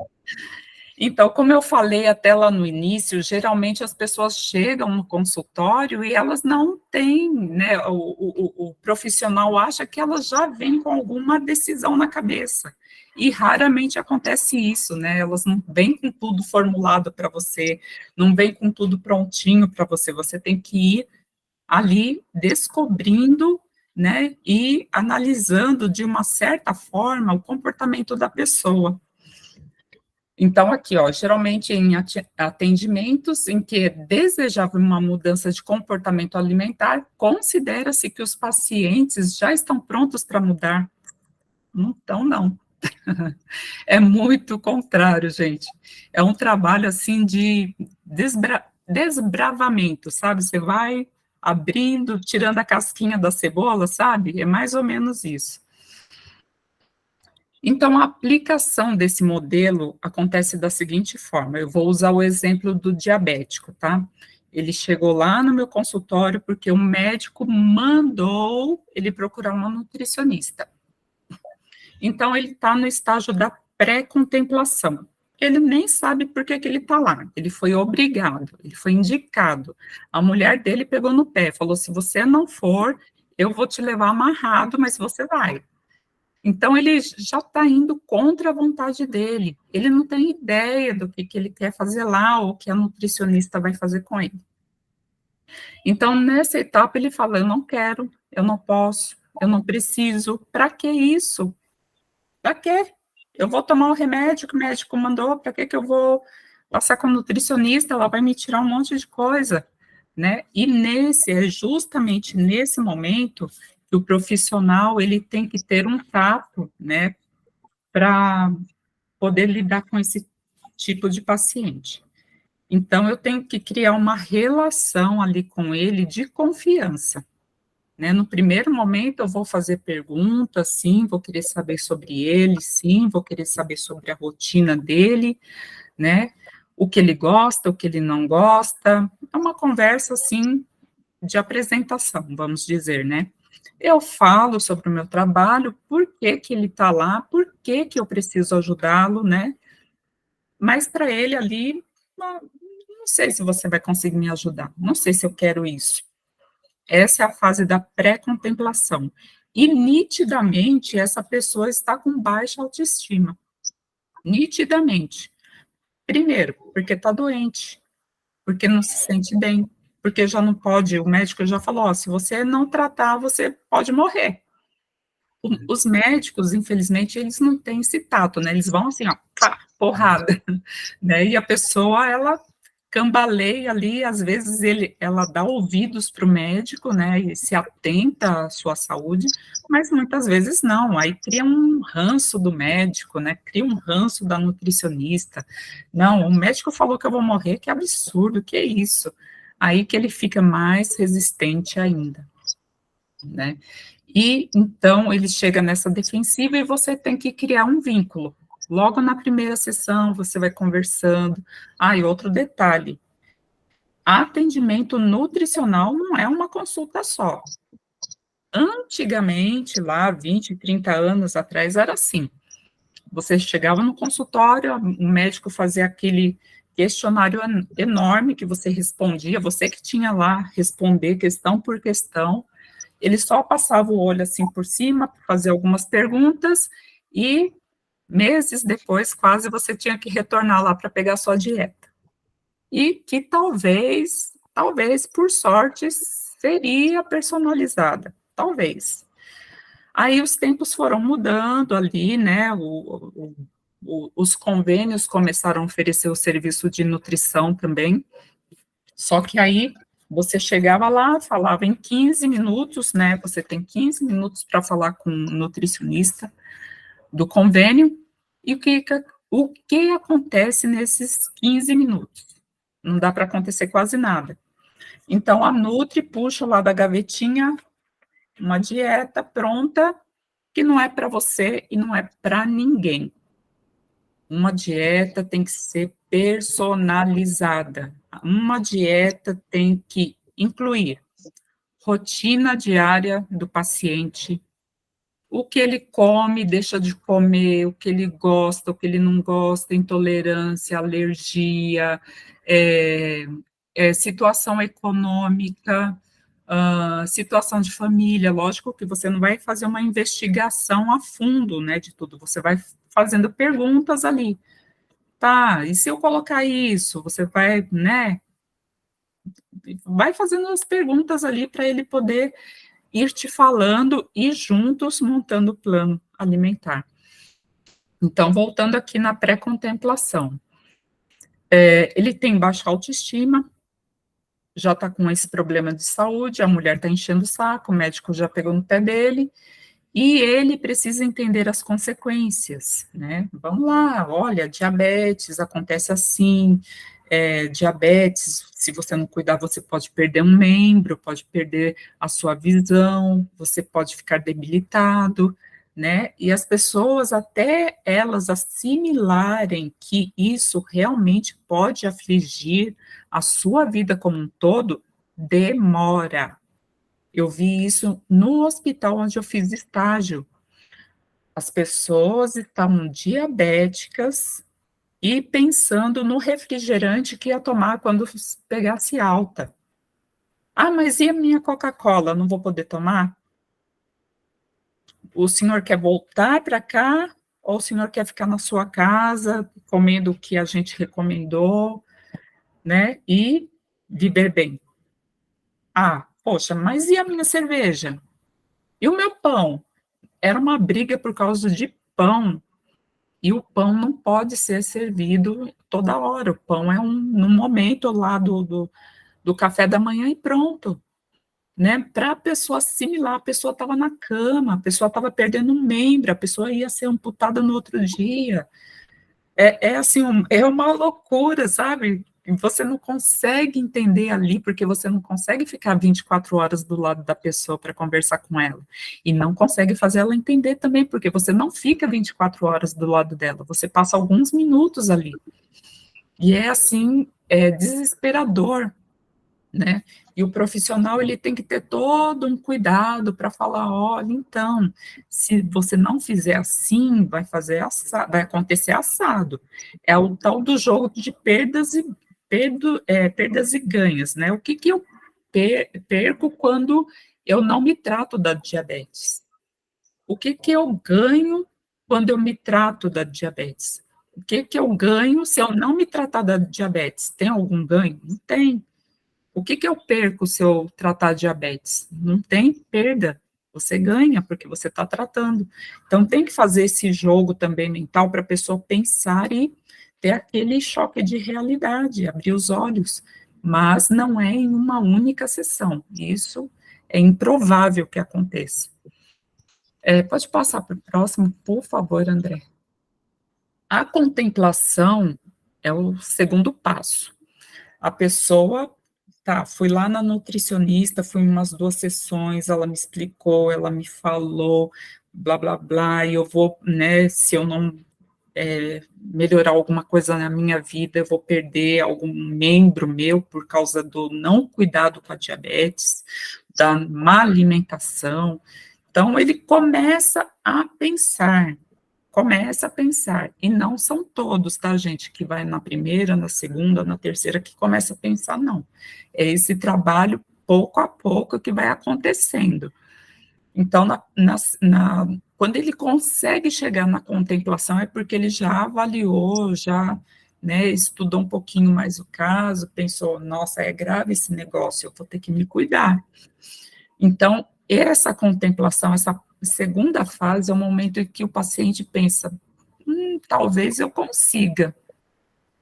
Então, como eu falei até lá no início, geralmente as pessoas chegam no consultório e elas não têm, né, o profissional acha que elas já vêm com alguma decisão na cabeça. E raramente acontece isso, né? Elas não vêm com tudo formulado para você, não vêm com tudo prontinho para você. Você tem que ir ali descobrindo, né, e analisando de uma certa forma o comportamento da pessoa. Então, aqui, ó, geralmente em atendimentos em que é desejável uma mudança de comportamento alimentar, considera-se que os pacientes já estão prontos para mudar. Então, não. É muito contrário, gente. É um trabalho, assim, de desbravamento, sabe? Você vai abrindo, tirando a casquinha da cebola, sabe? É mais ou menos isso. Então, a aplicação desse modelo acontece da seguinte forma: eu vou usar o exemplo do diabético, tá? Ele chegou lá no meu consultório porque o médico mandou ele procurar uma nutricionista. Então, ele está no estágio da pré-contemplação. Ele nem sabe por que ele está lá. Ele foi obrigado, ele foi indicado. A mulher dele pegou no pé, falou: se você não for, eu vou te levar amarrado, mas você vai. Então, ele já está indo contra a vontade dele. Ele não tem ideia do que ele quer fazer lá ou o que a nutricionista vai fazer com ele. Então, nessa etapa, ele fala: eu não quero, eu não posso, eu não preciso. Para que isso? Para quê? Eu vou tomar o remédio que o médico mandou, para que eu vou passar com a nutricionista? Ela vai me tirar um monte de coisa, né? E é justamente nesse momento que o profissional, ele tem que ter um tato, né, para poder lidar com esse tipo de paciente. Então, eu tenho que criar uma relação ali com ele de confiança, né? No primeiro momento, eu vou fazer perguntas, sim, vou querer saber sobre ele, sim, vou querer saber sobre a rotina dele, né? O que ele gosta, o que ele não gosta. É uma conversa, assim, de apresentação, vamos dizer, né? Eu falo sobre o meu trabalho, por que que ele está lá, por que que eu preciso ajudá-lo, né? Mas para ele ali, não sei se você vai conseguir me ajudar, não sei se eu quero isso. Essa é a fase da pré-contemplação. E nitidamente essa pessoa está com baixa autoestima. Nitidamente. Primeiro, porque está doente, porque não se sente bem, porque já não pode, o médico já falou: ó, se você não tratar, você pode morrer. Os médicos, infelizmente, eles não têm esse tato, né? Eles vão assim, ó, pá, porrada, né? E a pessoa, ela cambaleia ali, às vezes ela dá ouvidos para o médico, né, e se atenta à sua saúde, mas muitas vezes não, aí cria um ranço do médico, né, cria um ranço da nutricionista, não, o médico falou que eu vou morrer, que absurdo, que é isso? Aí que ele fica mais resistente ainda, né, e então ele chega nessa defensiva e você tem que criar um vínculo. Logo na primeira sessão, você vai conversando. Ah, e outro detalhe, atendimento nutricional não é uma consulta só. Antigamente, lá 20, 30 anos atrás, era assim. Você chegava no consultório, o médico fazia aquele questionário enorme que você respondia, você que tinha lá responder questão por questão, ele só passava o olho assim por cima, fazer algumas perguntas, e meses depois, quase, você tinha que retornar lá para pegar a sua dieta. E que talvez, por sorte, seria personalizada, talvez. Aí os tempos foram mudando ali, né, os convênios começaram a oferecer o serviço de nutrição também, só que aí você chegava lá, falava em 15 minutos, né, você tem 15 minutos para falar com um nutricionista do convênio, e o que acontece nesses 15 minutos? Não dá para acontecer quase nada. Então, a Nutri puxa lá da gavetinha uma dieta pronta, que não é para você e não é para ninguém. Uma dieta tem que ser personalizada. Uma dieta tem que incluir rotina diária do paciente, o que ele come, deixa de comer, o que ele gosta, o que ele não gosta, intolerância, alergia, situação econômica, situação de família. Lógico que você não vai fazer uma investigação a fundo, né, de tudo, você vai fazendo perguntas ali. Tá, e se eu colocar isso? Você vai, né, vai fazendo as perguntas ali para ele poder ir te falando e juntos montando o plano alimentar. Então, voltando aqui na pré-contemplação, ele tem baixa autoestima, já está com esse problema de saúde, a mulher está enchendo o saco, o médico já pegou no pé dele, e ele precisa entender as consequências, né? Vamos lá, olha, diabetes acontece assim, diabetes, se você não cuidar, você pode perder um membro, pode perder a sua visão, você pode ficar debilitado, né? E as pessoas, até elas assimilarem que isso realmente pode afligir a sua vida como um todo, demora. Eu vi isso no hospital onde eu fiz estágio. As pessoas estavam diabéticas e pensando no refrigerante que ia tomar quando pegasse alta. Ah, mas e a minha Coca-Cola? Não vou poder tomar? O senhor quer voltar para cá ou o senhor quer ficar na sua casa comendo o que a gente recomendou, né? E viver bem. Ah, poxa, mas e a minha cerveja? E o meu pão? Era uma briga por causa de pão. E o pão não pode ser servido toda hora. O pão é no momento lá do café da manhã e pronto. Né? Para a pessoa assimilar, a pessoa estava na cama, a pessoa estava perdendo um membro, a pessoa ia ser amputada no outro dia. Assim, é uma loucura, sabe? Você não consegue entender ali, porque você não consegue ficar 24 horas do lado da pessoa para conversar com ela. E não consegue fazer ela entender também, porque você não fica 24 horas do lado dela, você passa alguns minutos ali. E é assim, desesperador, né? E o profissional, ele tem que ter todo um cuidado para falar, olha, então, se você não fizer assim, vai acontecer assado. É o tal do jogo de perdas e ganhas, né? O que eu perco quando eu não me trato da diabetes? O que eu ganho quando eu me trato da diabetes? O que eu ganho se eu não me tratar da diabetes? Tem algum ganho? Não tem. O que eu perco se eu tratar diabetes? Não tem perda, você ganha, porque você está tratando. Então, tem que fazer esse jogo também mental para a pessoa pensar e ter aquele choque de realidade, abrir os olhos, mas não é em uma única sessão, isso é improvável que aconteça. Pode passar para o próximo, por favor, André. A contemplação é o segundo passo. A pessoa, fui lá na nutricionista, fui em umas 2 sessões, ela me explicou, ela me falou, blá, blá, blá, e eu vou, né, se eu não melhorar alguma coisa na minha vida, eu vou perder algum membro meu por causa do não cuidado com a diabetes, da má alimentação. Então, ele começa a pensar, e não são todos, tá, gente, que vai na primeira, na segunda, na terceira, que começa a pensar, não. É esse trabalho, pouco a pouco, que vai acontecendo. Então, quando ele consegue chegar na contemplação, é porque ele já avaliou, já, né, estudou um pouquinho mais o caso, pensou, nossa, é grave esse negócio, eu vou ter que me cuidar. Então, essa contemplação, essa segunda fase, é o momento em que o paciente pensa, talvez eu consiga,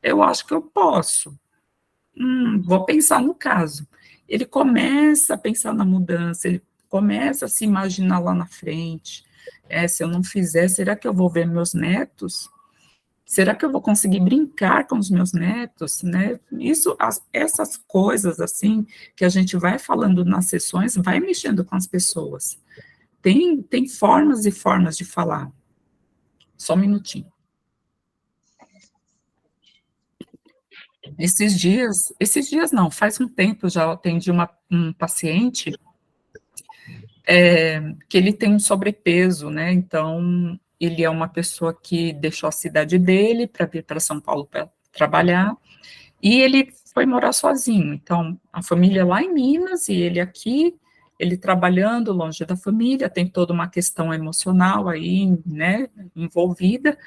eu acho que eu posso, vou pensar no caso. Ele começa a pensar na mudança, ele começa a se imaginar lá na frente, se eu não fizer, será que eu vou ver meus netos? Será que eu vou conseguir brincar com os meus netos, né? Essas coisas, assim, que a gente vai falando nas sessões, vai mexendo com as pessoas. Tem formas e formas de falar. Só um minutinho. Esses dias não, faz um tempo já atendi um paciente que ele tem um sobrepeso, né? Então, ele é uma pessoa que deixou a cidade dele para vir para São Paulo para trabalhar, e ele foi morar sozinho. Então, a família lá em Minas e ele aqui, ele trabalhando longe da família, tem toda uma questão emocional aí, né, envolvida,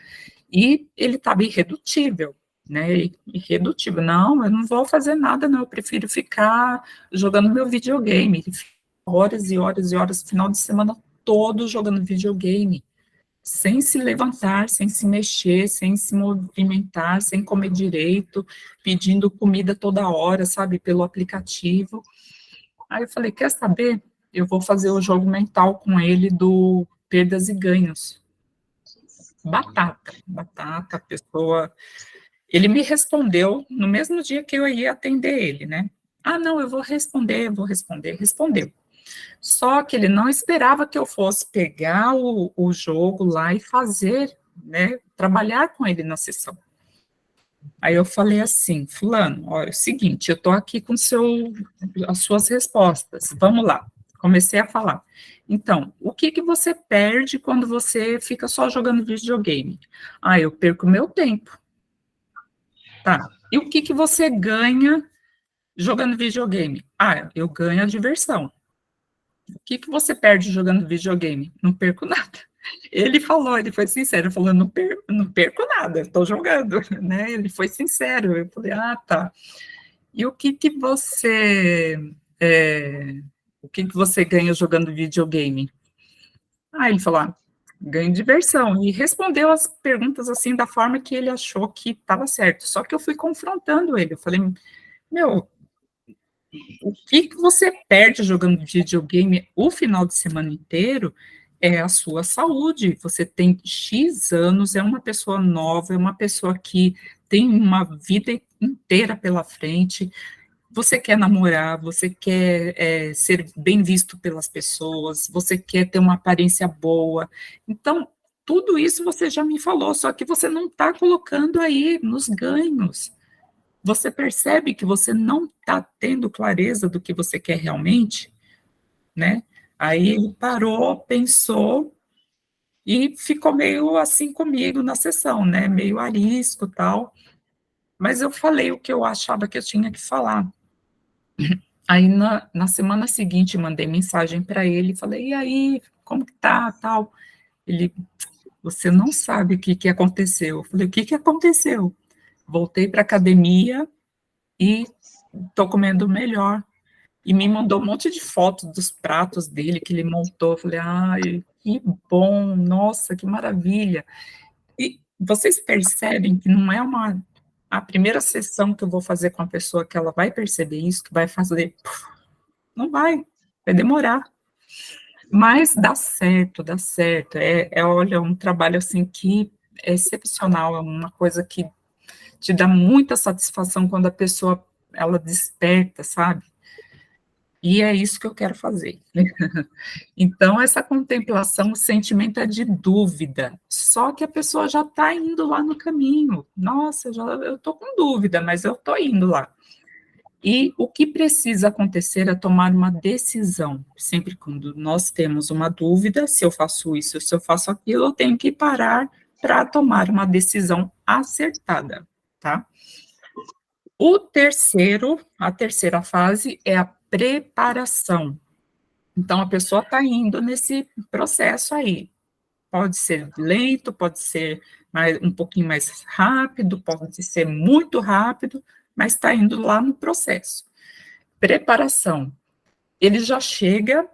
e ele estava irredutível, né, irredutível. Não, eu não vou fazer nada, não, eu prefiro ficar jogando meu videogame. Ele fica horas e horas e horas, final de semana todo jogando videogame, sem se levantar, sem se mexer, sem se movimentar, sem comer direito, pedindo comida toda hora, sabe, pelo aplicativo. Aí eu falei, quer saber? Eu vou fazer o jogo mental com ele do perdas e ganhos. Batata, a pessoa... Ele me respondeu no mesmo dia que eu ia atender ele, né? Ah, não, eu vou responder, respondeu. Só que ele não esperava que eu fosse pegar o jogo lá e fazer, né, trabalhar com ele na sessão. Aí eu falei assim, fulano, olha, é o seguinte, eu estou aqui com as suas respostas, vamos lá. Comecei a falar. Então, o que você perde quando você fica só jogando videogame? Ah, eu perco meu tempo. Tá, e o que você ganha jogando videogame? Ah, eu ganho a diversão. O que você perde jogando videogame? Não perco nada. Ele foi sincero, falou, não perco nada, estou jogando, né? Ele foi sincero, eu falei, tá. E o que você ganha jogando videogame? Ele falou, ganho diversão, e respondeu as perguntas assim, da forma que ele achou que estava certo, só que eu fui confrontando ele, eu falei, meu, o que você perde jogando videogame o final de semana inteiro é a sua saúde. Você tem X anos, é uma pessoa nova, é uma pessoa que tem uma vida inteira pela frente. Você quer namorar, você quer ser bem visto pelas pessoas, você quer ter uma aparência boa. Então, tudo isso você já me falou, só que você não está colocando aí nos ganhos. Você percebe que você não está tendo clareza do que você quer realmente, né? Aí ele parou, pensou e ficou meio assim comigo na sessão, né? Meio arisco e tal. Mas eu falei o que eu achava que eu tinha que falar. Aí na semana seguinte mandei mensagem para ele e falei, e aí, como que tá, tal? Ele, você não sabe o que aconteceu. Eu falei, o que aconteceu? Voltei para a academia e estou comendo melhor. E me mandou um monte de fotos dos pratos dele que ele montou. Eu falei, ai, que bom, nossa, que maravilha. E vocês percebem que não é a primeira sessão que eu vou fazer com a pessoa que ela vai perceber isso, que vai fazer, não vai demorar. Mas dá certo, dá certo. Olha, um trabalho assim que é excepcional, é uma coisa que te dá muita satisfação quando a pessoa, ela desperta, sabe? E é isso que eu quero fazer. Então, essa contemplação, o sentimento é de dúvida, só que a pessoa já está indo lá no caminho. Nossa, eu estou com dúvida, mas eu estou indo lá. E o que precisa acontecer é tomar uma decisão. Sempre quando nós temos uma dúvida, se eu faço isso, se eu faço aquilo, eu tenho que parar para tomar uma decisão acertada, tá? A terceira fase é a preparação. Então, a pessoa está indo nesse processo aí. Pode ser lento, pode ser um pouquinho mais rápido, pode ser muito rápido, mas está indo lá no processo. Preparação. Ele já chega,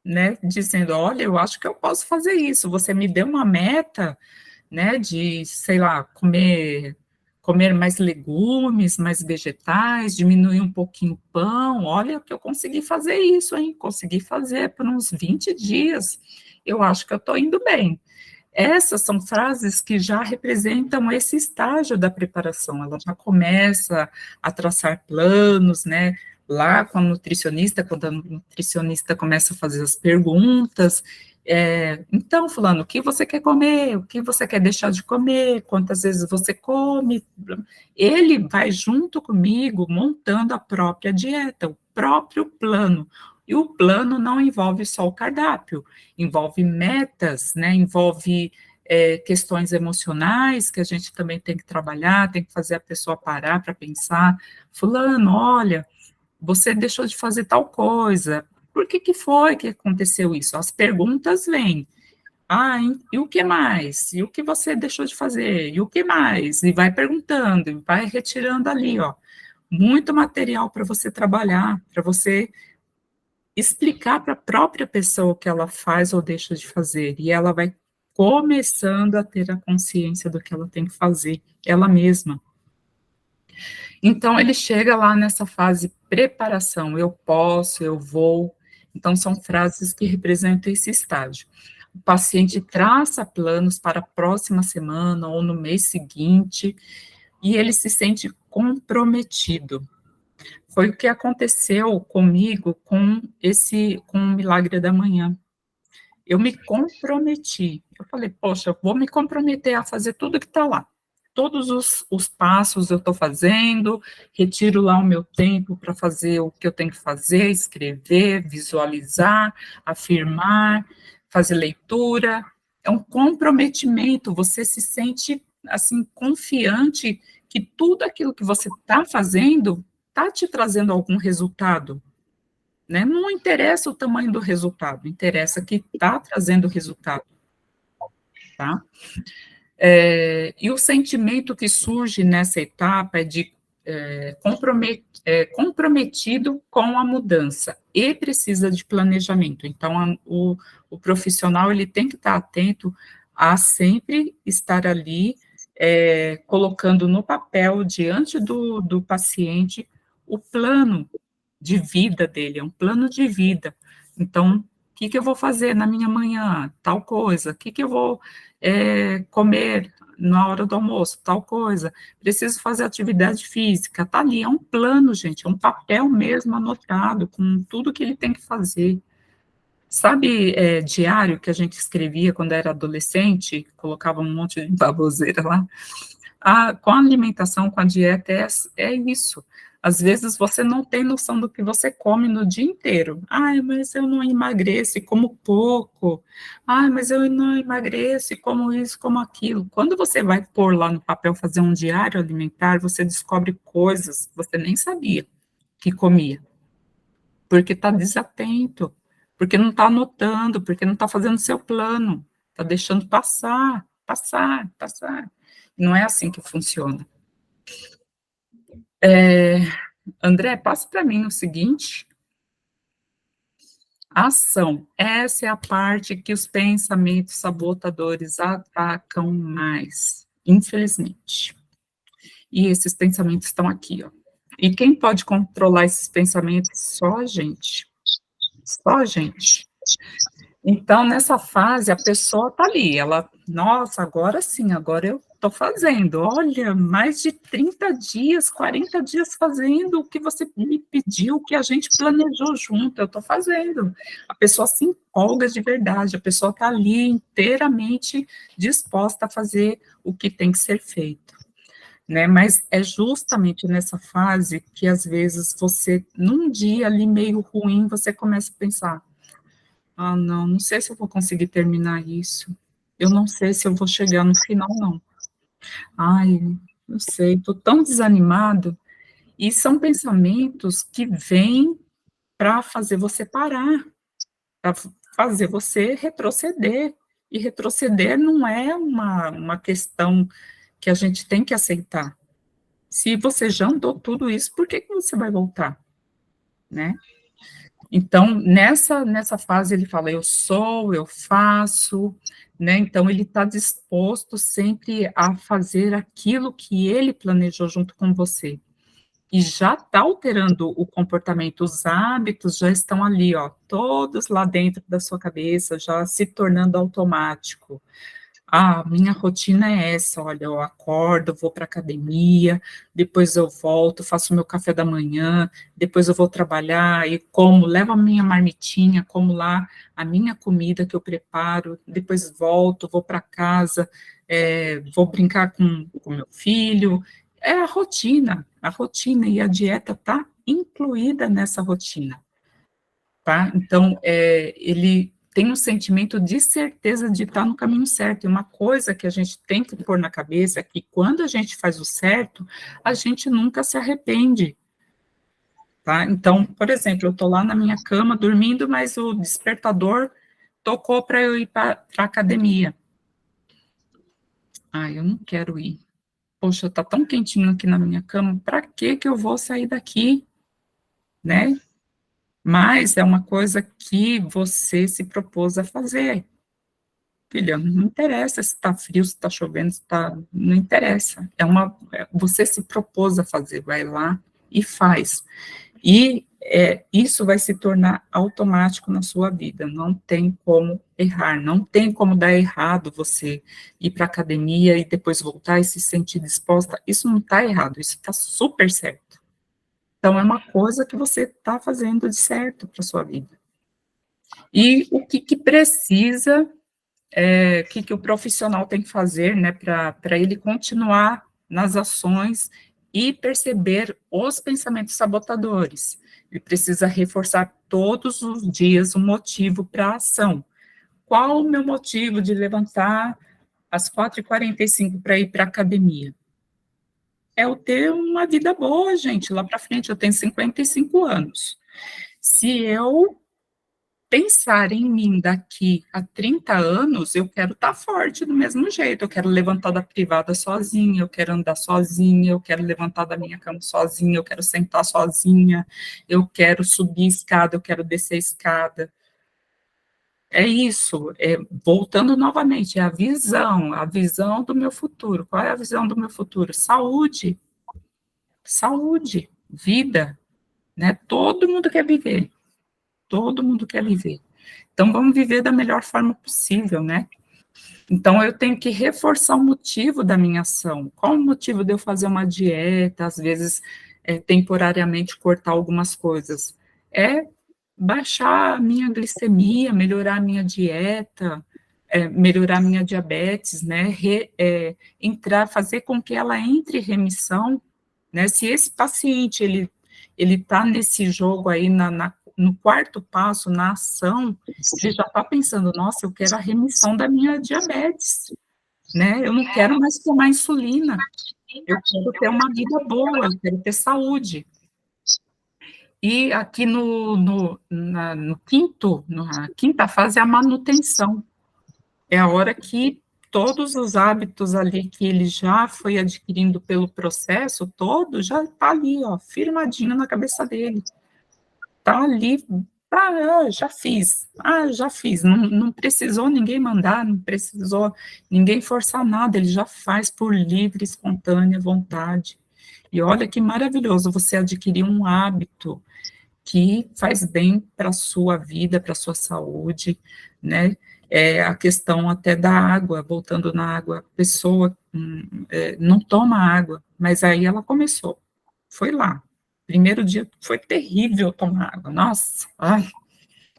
né, dizendo, olha, eu acho que eu posso fazer isso. Você me deu uma meta, né, de, sei lá, comer mais legumes, mais vegetais, diminuir um pouquinho o pão. Olha que eu consegui fazer isso, hein? Consegui fazer por uns 20 dias. Eu acho que eu estou indo bem. Essas são frases que já representam esse estágio da preparação. Ela já começa a traçar planos, né? Lá com a nutricionista, quando a nutricionista começa a fazer as perguntas, então, fulano, o que você quer comer? O que você quer deixar de comer? Quantas vezes você come? Ele vai junto comigo montando a própria dieta, o próprio plano. E o plano não envolve só o cardápio, envolve metas, né? Envolve questões emocionais que a gente também tem que trabalhar, tem que fazer a pessoa parar para pensar, fulano, olha, você deixou de fazer tal coisa, por que foi que aconteceu isso? As perguntas vêm, e o que mais? E o que você deixou de fazer? E o que mais? E vai perguntando, e vai retirando ali, ó, muito material para você trabalhar, para você explicar para a própria pessoa o que ela faz ou deixa de fazer, e ela vai começando a ter a consciência do que ela tem que fazer, ela mesma. Então, ele chega lá nessa fase preparação, eu posso, eu vou. Então, são frases que representam esse estágio. O paciente traça planos para a próxima semana ou no mês seguinte, e ele se sente comprometido. Foi o que aconteceu comigo com o Milagre da Manhã. Eu me comprometi. Eu falei, poxa, vou me comprometer a fazer tudo que está lá. Todos os passos eu estou fazendo, retiro lá o meu tempo para fazer o que eu tenho que fazer, escrever, visualizar, afirmar, fazer leitura. É um comprometimento, você se sente, assim, confiante que tudo aquilo que você está fazendo está te trazendo algum resultado, né? Não interessa o tamanho do resultado, interessa que está trazendo resultado, tá? E o sentimento que surge nessa etapa é de comprometido com a mudança e precisa de planejamento. Então, o profissional ele tem que estar atento a sempre estar ali colocando no papel, diante do paciente, o plano de vida dele, é um plano de vida. Então, o que eu vou fazer na minha manhã? Tal coisa. O que eu vou comer na hora do almoço? Tal coisa. Preciso fazer atividade física. Tá ali, é um plano, gente, é um papel mesmo anotado, com tudo que ele tem que fazer. Sabe, diário que a gente escrevia quando era adolescente, colocava um monte de baboseira lá? Com a alimentação, com a dieta, é isso. Às vezes você não tem noção do que você come no dia inteiro. Ai, mas eu não emagreço e como pouco. Ai, mas eu não emagreço e como isso, como aquilo. Quando você vai pôr lá no papel, fazer um diário alimentar, você descobre coisas que você nem sabia que comia. Porque está desatento, porque não está anotando, porque não está fazendo seu plano. Está deixando passar, passar, passar. Não é assim que funciona. André, passa para mim o seguinte. Ação. Essa é a parte que os pensamentos sabotadores atacam mais. infelizmente. E esses pensamentos estão aqui, ó. E quem pode controlar esses pensamentos? Só a gente. Só a gente. Então, nessa fase, a pessoa está ali, ela, nossa, agora sim, agora eu estou fazendo, olha, mais de 30 dias, 40 dias fazendo o que você me pediu, o que a gente planejou junto, eu estou fazendo. A pessoa se empolga de verdade, a pessoa está ali inteiramente disposta a fazer o que tem que ser feito, né? Mas é justamente nessa fase que, às vezes, você, num dia ali meio ruim, você começa a pensar, ah, não sei se eu vou conseguir terminar isso. Eu não sei se eu vou chegar no final, não. Ai, não sei, estou tão desanimado. E são pensamentos que vêm para fazer você parar, para fazer você retroceder. E retroceder não é uma questão que a gente tem que aceitar. Se você já andou tudo isso, por que você vai voltar? Né? Então, nessa fase, ele fala, eu sou, eu faço, né? Então, ele está disposto sempre a fazer aquilo que ele planejou junto com você. E já está alterando o comportamento, os hábitos já estão ali, ó, todos lá dentro da sua cabeça, já se tornando automático. Ah, minha rotina é essa, olha, eu acordo, vou para a academia, depois eu volto, faço meu café da manhã, depois eu vou trabalhar e como, levo a minha marmitinha, como lá a minha comida que eu preparo, depois volto, vou para casa, vou brincar com meu filho, é a rotina, e a dieta está incluída nessa rotina, tá? Então, ele tem um sentimento de certeza de estar no caminho certo, e uma coisa que a gente tem que pôr na cabeça é que quando a gente faz o certo, a gente nunca se arrepende, tá? Então, por exemplo, eu estou lá na minha cama dormindo, mas o despertador tocou para eu ir para a academia. Ah, eu não quero ir. Poxa, está tão quentinho aqui na minha cama, para que eu vou sair daqui, né? Mas é uma coisa que você se propôs a fazer. Filha, não interessa se está frio, se está chovendo, se tá, não interessa. Você se propôs a fazer, vai lá e faz. E isso vai se tornar automático na sua vida, não tem como errar, não tem como dar errado você ir para a academia e depois voltar e se sentir disposta, isso não está errado, isso está super certo. Então, é uma coisa que você está fazendo de certo para a sua vida. E o que precisa, o que o profissional tem que fazer, né, para ele continuar nas ações e perceber os pensamentos sabotadores. Ele precisa reforçar todos os dias o motivo para a ação. Qual o meu motivo de levantar às 4h45 para ir para a academia? É eu ter uma vida boa, gente, lá para frente, eu tenho 55 anos. Se eu pensar em mim daqui a 30 anos, eu quero estar forte do mesmo jeito, eu quero levantar da privada sozinha, eu quero andar sozinha, eu quero levantar da minha cama sozinha, eu quero sentar sozinha, eu quero subir escada, eu quero descer escada. É isso, voltando novamente, é a visão do meu futuro. Qual é a visão do meu futuro? Saúde, vida, né? Todo mundo quer viver. Todo mundo quer viver. Então, vamos viver da melhor forma possível, né? Então, eu tenho que reforçar o motivo da minha ação. Qual o motivo de eu fazer uma dieta, às vezes, temporariamente cortar algumas coisas? É baixar a minha glicemia, melhorar a minha dieta, melhorar a minha diabetes, né? Fazer com que ela entre em remissão, né? Se esse paciente, ele está nesse jogo aí, no quarto passo, na ação, ele já está pensando, nossa, eu quero a remissão da minha diabetes, né? Eu não quero mais tomar insulina, eu quero ter uma vida boa, eu quero ter saúde. E aqui na quinta fase é a manutenção, é a hora que todos os hábitos ali que ele já foi adquirindo pelo processo todo, já está ali, ó, firmadinho na cabeça dele. Está ali Já fiz. Já fiz. Não precisou ninguém mandar, não precisou ninguém forçar nada, ele já faz por livre, espontânea vontade. E olha que maravilhoso você adquirir um hábito que faz bem para a sua vida, para a sua saúde, né? A questão até da água, voltando na água, a pessoa não toma água, mas aí ela começou, foi lá. Primeiro dia foi terrível tomar água, nossa, ai,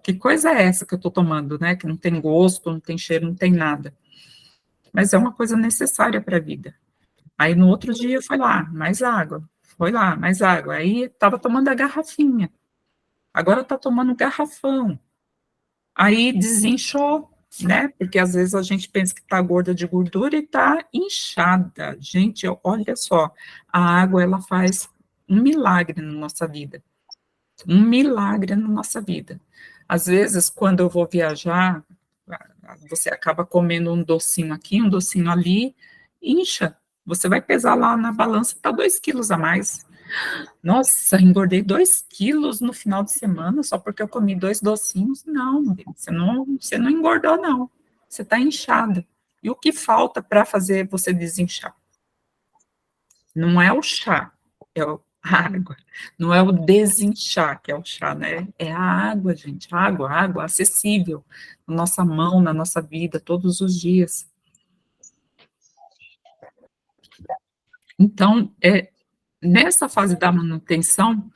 que coisa é essa que eu estou tomando, né? Que não tem gosto, não tem cheiro, não tem nada. Mas é uma coisa necessária para a vida. Aí no outro dia foi lá, mais água, foi lá, mais água. Aí estava tomando a garrafinha. Agora está tomando garrafão. Aí desinchou, né? Porque às vezes a gente pensa que está gorda de gordura e está inchada. Gente, olha só, a água ela faz um milagre na nossa vida. Um milagre na nossa vida. Às vezes, quando eu vou viajar, você acaba comendo um docinho aqui, um docinho ali, incha. Você vai pesar lá na balança, está 2 quilos a mais. Nossa, engordei 2 quilos no final de semana só porque eu comi 2 docinhos. Não, você não engordou, não. Você está inchada. E o que falta para fazer você desinchar? Não é o chá, é a água. Não é o desinchar, que é o chá, né? É a água, gente. Água acessível na nossa mão, na nossa vida, todos os dias. Então, nessa fase da manutenção,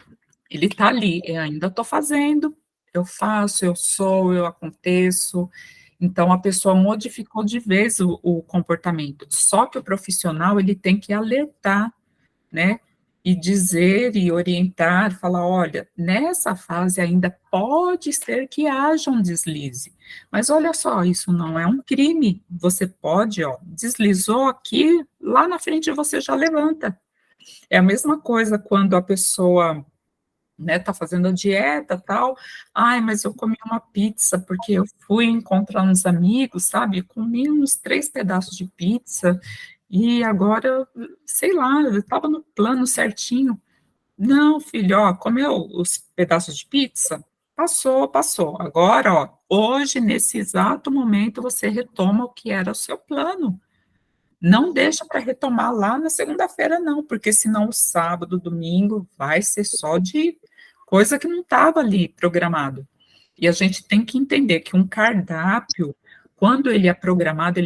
ele está ali, eu ainda estou fazendo, eu faço, eu aconteço. Então, a pessoa modificou de vez o comportamento. Só que o profissional, ele tem que alertar, né? E dizer e orientar, falar, olha, nessa fase ainda pode ser que haja um deslize. Mas olha só, isso não é um crime. Você pode, deslizou aqui, lá na frente você já levanta. É a mesma coisa quando a pessoa, né, tá fazendo a dieta, tal, mas eu comi uma pizza, porque eu fui encontrar uns amigos, sabe, comi uns 3 pedaços de pizza, e agora, sei lá, eu estava no plano certinho. Não, filho, comeu os pedaços de pizza? Passou. Agora, hoje, nesse exato momento, você retoma o que era o seu plano. Não deixa para retomar lá na segunda-feira, não, porque senão o sábado, domingo, vai ser só de coisa que não estava ali programado. E a gente tem que entender que um cardápio, quando ele é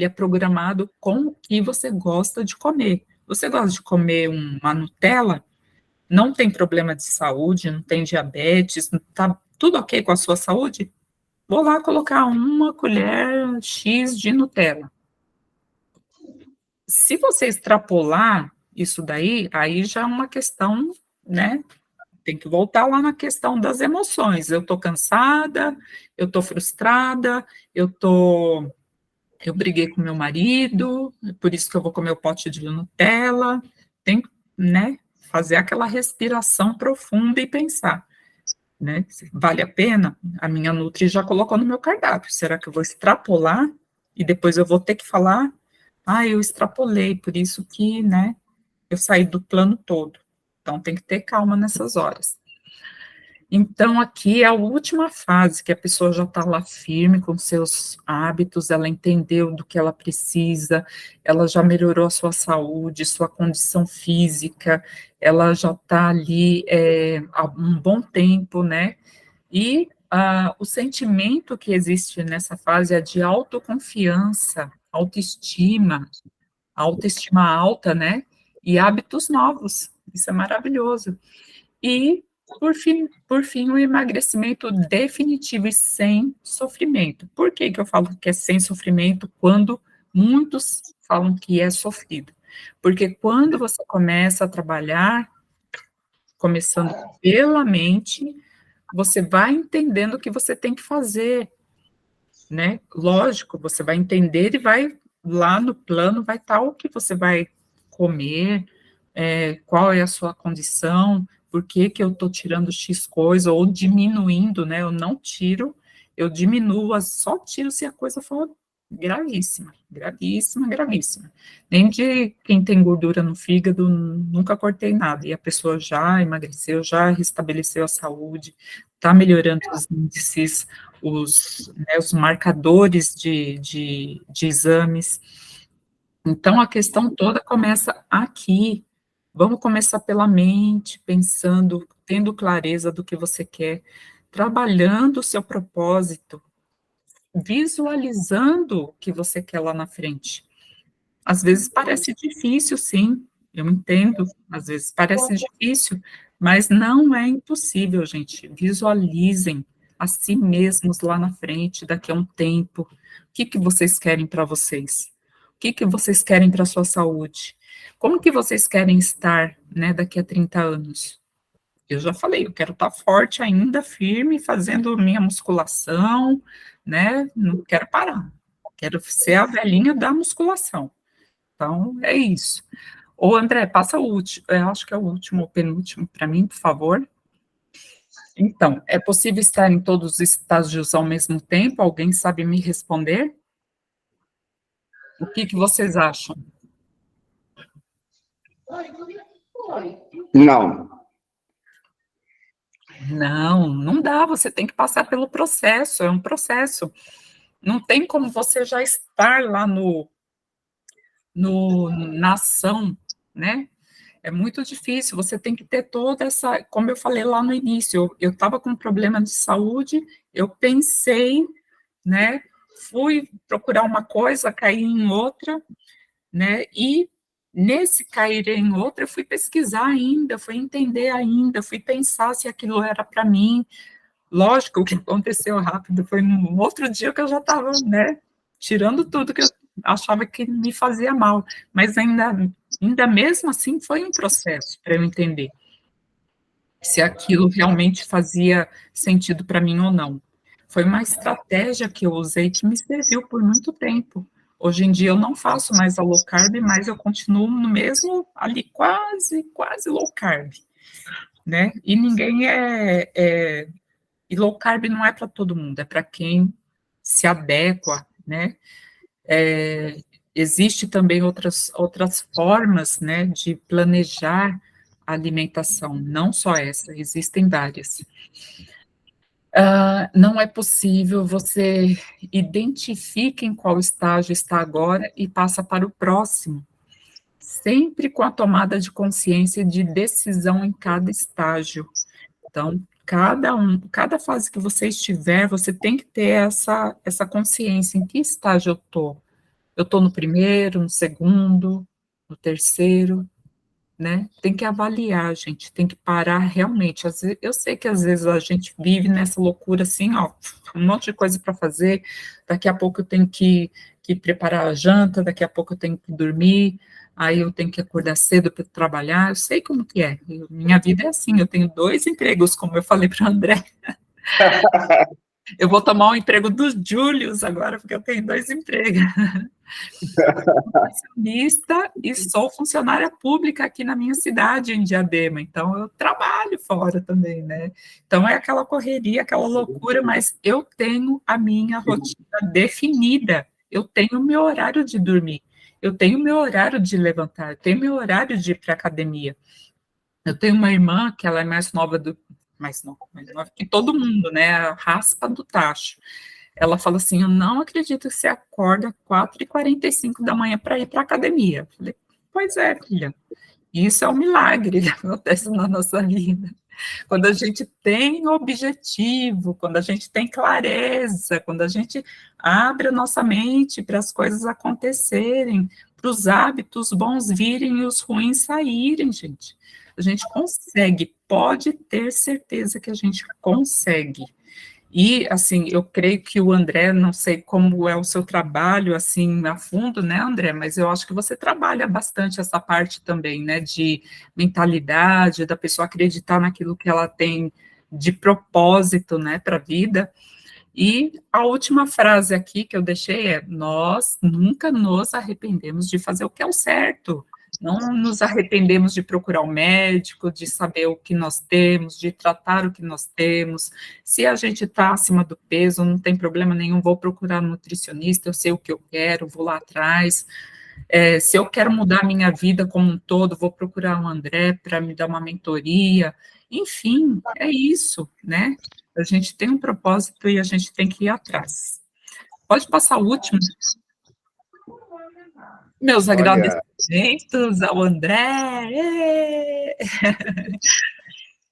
programado com o que você gosta de comer. Você gosta de comer uma Nutella? Não tem problema de saúde, não tem diabetes, está tudo ok com a sua saúde? Vou lá colocar uma colher X de Nutella. Se você extrapolar isso daí, aí já é uma questão, né? Tem que voltar lá na questão das emoções. Eu tô cansada, eu tô frustrada, eu briguei com meu marido, por isso que eu vou comer o pote de Nutella. Tem que, né, fazer aquela respiração profunda e pensar, né? Vale a pena? A minha Nutri já colocou no meu cardápio. Será que eu vou extrapolar e depois eu vou ter que falar? Eu extrapolei, por isso que, né, eu saí do plano todo. Então, tem que ter calma nessas horas. Então, aqui é a última fase, que a pessoa já está lá firme com seus hábitos, ela entendeu do que ela precisa, ela já melhorou a sua saúde, sua condição física, ela já está ali há um bom tempo, né? E o sentimento que existe nessa fase é de autoconfiança, autoestima alta, né? E hábitos novos. Isso é maravilhoso. E, por fim, o emagrecimento definitivo e sem sofrimento. Por que que eu falo que é sem sofrimento quando muitos falam que é sofrido? Porque quando você começa a trabalhar, começando pela mente, você vai entendendo o que você tem que fazer, né? Lógico, você vai entender e vai lá no plano vai estar o que você vai comer, qual é a sua condição, por que que eu estou tirando X coisa, ou diminuindo, né? Eu não tiro, eu diminuo, só tiro se a coisa for gravíssima, gravíssima, gravíssima. Nem de quem tem gordura no fígado, nunca cortei nada, e a pessoa já emagreceu, já restabeleceu a saúde, está melhorando os índices, os marcadores de exames. Então, a questão toda começa aqui. Vamos começar pela mente, pensando, tendo clareza do que você quer, trabalhando o seu propósito, visualizando o que você quer lá na frente. Às vezes parece difícil, sim, eu entendo, às vezes parece difícil, mas não é impossível, gente. Visualizem a si mesmos lá na frente, daqui a um tempo. O que vocês querem para vocês? O que vocês querem para a sua saúde? Como que vocês querem estar, né, daqui a 30 anos? Eu já falei, eu quero estar forte ainda, firme, fazendo minha musculação, né? Não quero parar. Quero ser a velhinha da musculação. Então, é isso. Ô, André, passa o último, eu acho que é o último ou penúltimo para mim, por favor. Então, é possível estar em todos os estágios ao mesmo tempo? Alguém sabe me responder? O que vocês acham? Não. Não dá, você tem que passar pelo processo, é um processo. Não tem como você já estar lá na ação, né? É muito difícil, você tem que ter toda essa, como eu falei lá no início, eu estava com um problema de saúde, eu pensei, né, fui procurar uma coisa, caí em outra, né, e nesse cair em outra, eu fui pesquisar ainda, fui entender ainda, fui pensar se aquilo era para mim. Lógico, o que aconteceu rápido foi no outro dia que eu já estava, né, tirando tudo que eu achava que me fazia mal, mas ainda mesmo assim foi um processo para eu entender se aquilo realmente fazia sentido para mim ou não. Foi uma estratégia que eu usei que me serviu por muito tempo. Hoje em dia eu não faço mais a low carb, mas eu continuo no mesmo, ali quase low carb, né? E ninguém e low carb não é para todo mundo, é para quem se adequa, né? Existe também outras formas, né, de planejar a alimentação, não só essa, existem várias. Não é possível, você identifica em qual estágio está agora e passa para o próximo, sempre com a tomada de consciência de decisão em cada estágio. Então, cada fase que você estiver, você tem que ter essa consciência, em que estágio eu estou. Eu estou no primeiro, no segundo, no terceiro, né? Tem que avaliar, gente, tem que parar realmente. Eu sei que às vezes a gente vive nessa loucura assim, ó, um monte de coisa para fazer, daqui a pouco eu tenho que preparar a janta, daqui a pouco eu tenho que dormir, aí eu tenho que acordar cedo para trabalhar, eu sei como que é. Minha vida é assim, eu tenho 2 empregos, como eu falei para o André. Eu vou tomar o emprego do Július agora, porque eu tenho 2 empregos. Nutricionista e sou funcionária pública aqui na minha cidade, em Diadema, então eu trabalho fora também, né? Então é aquela correria, aquela loucura, mas eu tenho a minha rotina definida, eu tenho o meu horário de dormir, eu tenho o meu horário de levantar, eu tenho o meu horário de ir para a academia. Eu tenho uma irmã que ela é mais nova que todo mundo, né? A raspa do tacho. Ela fala assim: eu não acredito que você acorda 4h45 da manhã para ir para a academia. Eu falei, pois é, filha, isso é um milagre que acontece na nossa vida. Quando a gente tem objetivo, quando a gente tem clareza, quando a gente abre a nossa mente para as coisas acontecerem, para os hábitos bons virem e os ruins saírem, gente. A gente consegue, pode ter certeza que a gente consegue. E, assim, eu creio que o André, não sei como é o seu trabalho, assim, a fundo, né, André, mas eu acho que você trabalha bastante essa parte também, né, de mentalidade, da pessoa acreditar naquilo que ela tem de propósito, né, para a vida. E a última frase aqui que eu deixei é: nós nunca nos arrependemos de fazer o que é o certo. Não nos arrependemos de procurar o médico, de saber o que nós temos, de tratar o que nós temos. Se a gente está acima do peso, não tem problema nenhum, vou procurar um nutricionista, eu sei o que eu quero, vou lá atrás. Se eu quero mudar a minha vida como um todo, vou procurar o André para me dar uma mentoria. Enfim, é isso, né? A gente tem um propósito e a gente tem que ir atrás. Pode passar o último. Meus agradecimentos ao André.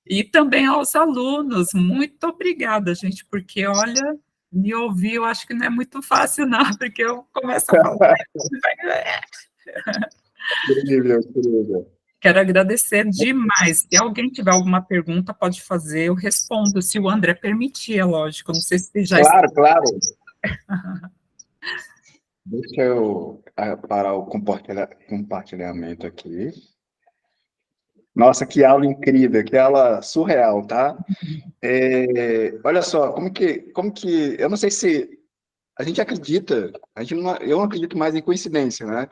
E também aos alunos. Muito obrigada, gente, porque, olha, me ouvir, eu acho que não é muito fácil, não, porque eu começo a falar. Incrível. Quero agradecer demais. Se alguém tiver alguma pergunta, pode fazer, eu respondo, se o André permitir, é lógico. Não sei se você já Claro. Deixa eu parar o compartilhamento aqui. Nossa, que aula incrível, que aula surreal, tá? Olha só, como que... Eu não sei se a gente acredita, eu não acredito mais em coincidência, né?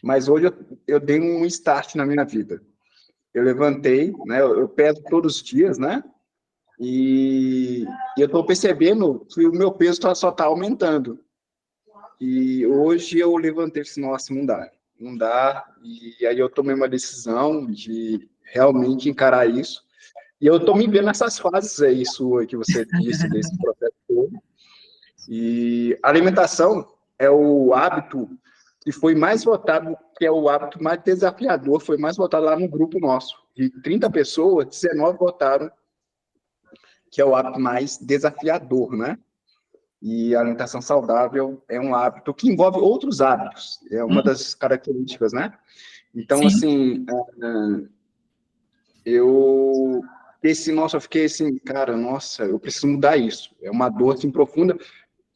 Mas hoje eu dei um start na minha vida. Eu levantei, né? Eu peso todos os dias, né? E eu estou percebendo que o meu peso só está aumentando. E hoje eu levantei e disse, nossa, não dá. E aí eu tomei uma decisão de realmente encarar isso. E eu estou me vendo nessas fases aí sua que você disse, desse processo todo. E a alimentação é o hábito que foi mais votado, que é o hábito mais desafiador, foi mais votado lá no grupo nosso. De 30 pessoas, 19 votaram que é o hábito mais desafiador, né? E a alimentação saudável é um hábito que envolve outros hábitos, é uma das características, né? Então, Sim. assim, eu fiquei assim, cara, nossa, eu preciso mudar isso. É uma dor assim profunda.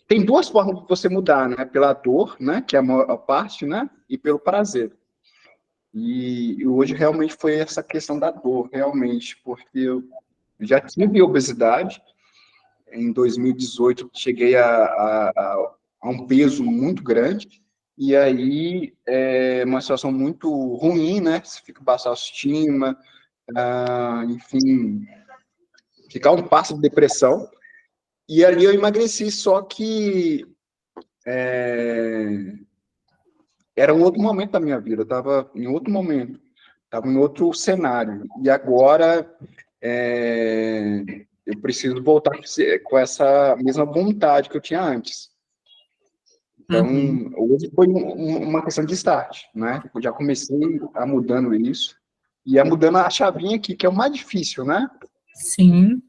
Tem duas formas de você mudar, né? Pela dor, né? Que é a maior parte, né? E pelo prazer. E hoje realmente foi essa questão da dor, realmente, porque eu já tive obesidade. Em 2018, cheguei a um peso muito grande, e aí uma situação muito ruim, né? Você fica baixa autoestima, enfim, ficar um passo de depressão. E ali eu emagreci, só que era um outro momento da minha vida, eu estava em outro momento, estava em outro cenário. E agora eu preciso voltar com essa mesma vontade que eu tinha antes. Então, hoje foi uma questão de start, né? Eu já comecei a mudando isso, e a mudando a chavinha aqui, que é o mais difícil, né? Sim,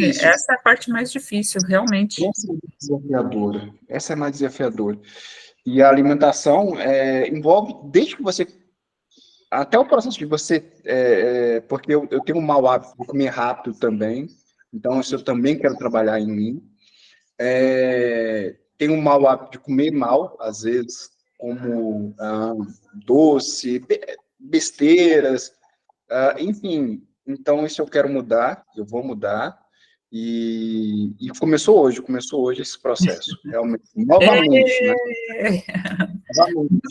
essa é a parte mais difícil, realmente. Essa é mais desafiadora. E a alimentação envolve, desde que você... Até o processo de você... porque eu tenho um mau hábito de comer rápido também, então isso eu também quero trabalhar em mim. Tenho um mau hábito de comer mal, às vezes, como doce, besteiras, enfim. Então, isso eu quero mudar, eu vou mudar. E começou hoje esse processo, realmente, novamente, né? Novamente.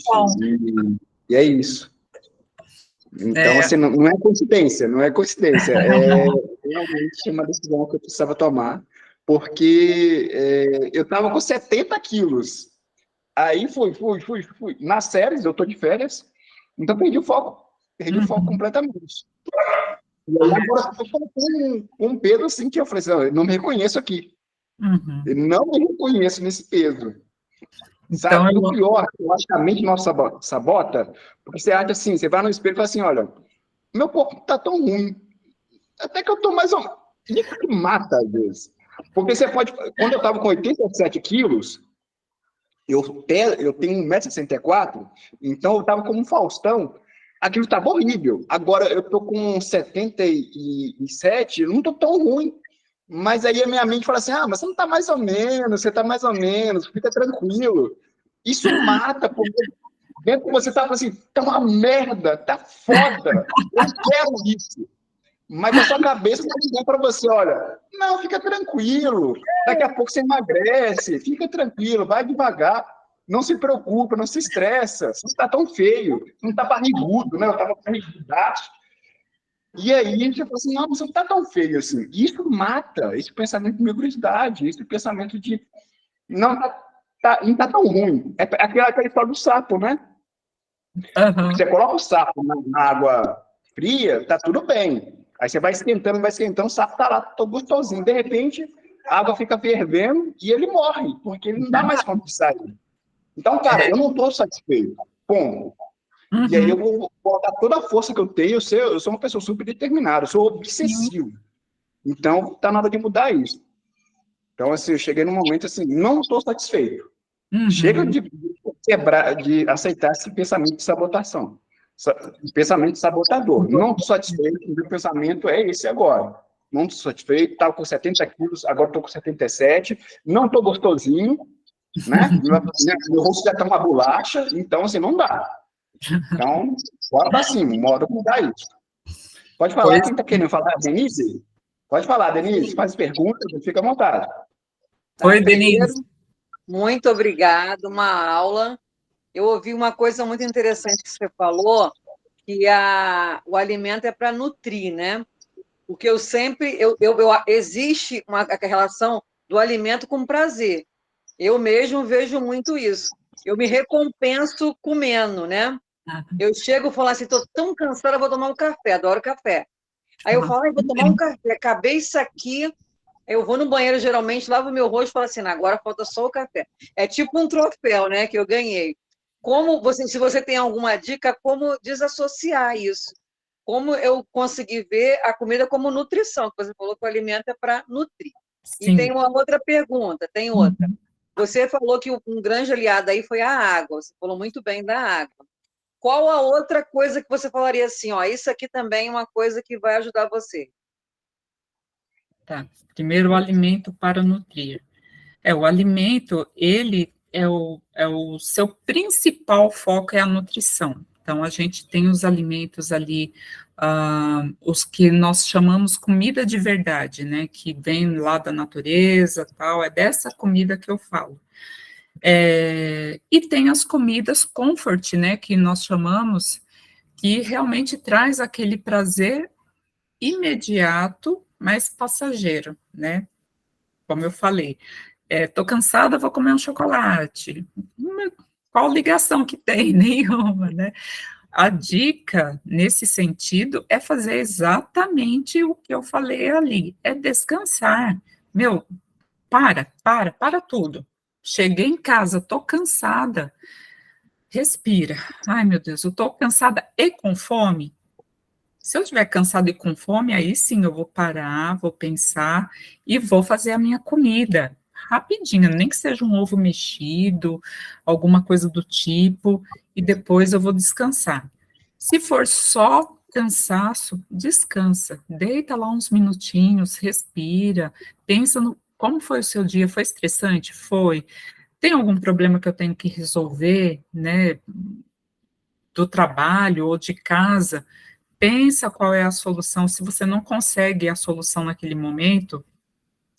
E é isso. Então, assim, não é coincidência, é realmente uma decisão que eu precisava tomar, porque eu estava com 70 quilos. Aí fui. Nas séries, eu estou de férias, então perdi o foco completamente. E aí agora eu estou com um peso assim que eu falei assim, eu não me reconheço aqui. Eu não me reconheço nesse peso. Então, sabe? O pior, eu acho que a mente nossa sabota, porque você acha assim, você vai no espelho e fala assim, olha, meu corpo tá tão ruim, até que eu tô mais ou menos... Isso que mata, às vezes. Porque você pode... Quando eu tava com 87 quilos, eu tenho 1,64 m, então eu tava como um Faustão, aquilo tava horrível. Agora eu tô com 77, eu não tô tão ruim. Mas aí a minha mente fala assim, mas você não tá mais ou menos, você tá mais ou menos, fica tranquilo. Isso mata, porque dentro de você tá assim, tá uma merda, tá foda, eu quero isso. Mas a sua cabeça vai dizer para você, olha, não, fica tranquilo, daqui a pouco você emagrece, fica tranquilo, vai devagar. Não se preocupa, não se estressa, você não está tão feio, não está barrigudo, né? Eu estava barrigudaço. E aí a gente falou assim, não, você não está tão feio assim. Isso mata esse pensamento de mediocridade, esse pensamento de não tá tão ruim. É aquela história do sapo, né? Aham. Você coloca o sapo na água fria, tá tudo bem. Aí você vai esquentando, o sapo tá lá, todo gostosinho. De repente, a água fica fervendo e ele morre, porque ele não dá mais conta de sair. Então, cara, eu não estou satisfeito. Ponto. E aí eu vou colocar toda a força que eu tenho. Eu sou uma pessoa super determinada, eu sou obsessivo. Então, tá na hora de mudar isso. Então, assim, eu cheguei num momento assim, não estou satisfeito. Chega de quebrar, de aceitar esse pensamento de sabotação. Pensamento sabotador. Não estou satisfeito, o meu pensamento é esse agora. Não estou satisfeito, estava com 70 quilos, agora estou com 77, não estou gostosinho, né? Meu rosto já está uma bolacha, então, assim, não dá. Então, bora para cima, bora mudar isso. Pode falar, quem está querendo falar? Denise? Pode falar, Denise, faz perguntas, fica à vontade. Oi, Denise. Muito obrigada, uma aula. Eu ouvi uma coisa muito interessante que você falou, que o alimento é para nutrir, né? Porque eu sempre... existe uma relação do alimento com prazer. Eu mesmo vejo muito isso. Eu me recompenso comendo, né? Eu chego e falo assim, estou tão cansada, vou tomar um café, adoro café. Aí eu falo, vou tomar um café, acabei isso aqui, eu vou no banheiro, geralmente, lavo meu rosto e falo assim, agora falta só o café. É tipo um troféu, né, que eu ganhei. Se você tem alguma dica, como desassociar isso? Como eu consegui ver a comida como nutrição, que você falou que o alimento é para nutrir. Sim. E tem uma outra pergunta, tem outra. Você falou que um grande aliado aí foi a água, você falou muito bem da água. Qual a outra coisa que você falaria assim, ó, isso aqui também é uma coisa que vai ajudar você? Tá. Primeiro, o alimento para nutrir. O alimento, ele é o seu principal foco é a nutrição. Então, a gente tem os alimentos ali, os que nós chamamos comida de verdade, né, que vem lá da natureza, tal, é dessa comida que eu falo. E tem as comidas comfort, né, que nós chamamos, que realmente traz aquele prazer imediato, mas passageiro, né, como eu falei. Tô cansada, vou comer um chocolate. Qual ligação que tem? Nenhuma, né? A dica, nesse sentido, é fazer exatamente o que eu falei ali, é descansar. Meu, para tudo. Cheguei em casa, tô cansada. Respira. Ai, meu Deus, eu tô cansada e com fome. Se eu estiver cansada e com fome, aí sim eu vou parar, vou pensar e vou fazer a minha comida rapidinho, nem que seja um ovo mexido, alguma coisa do tipo, e depois eu vou descansar. Se for só cansaço, descansa, deita lá uns minutinhos, respira, pensa no como foi o seu dia, foi estressante? Foi. Tem algum problema que eu tenho que resolver, né, do trabalho ou de casa? Pensa qual é a solução. Se você não consegue a solução naquele momento,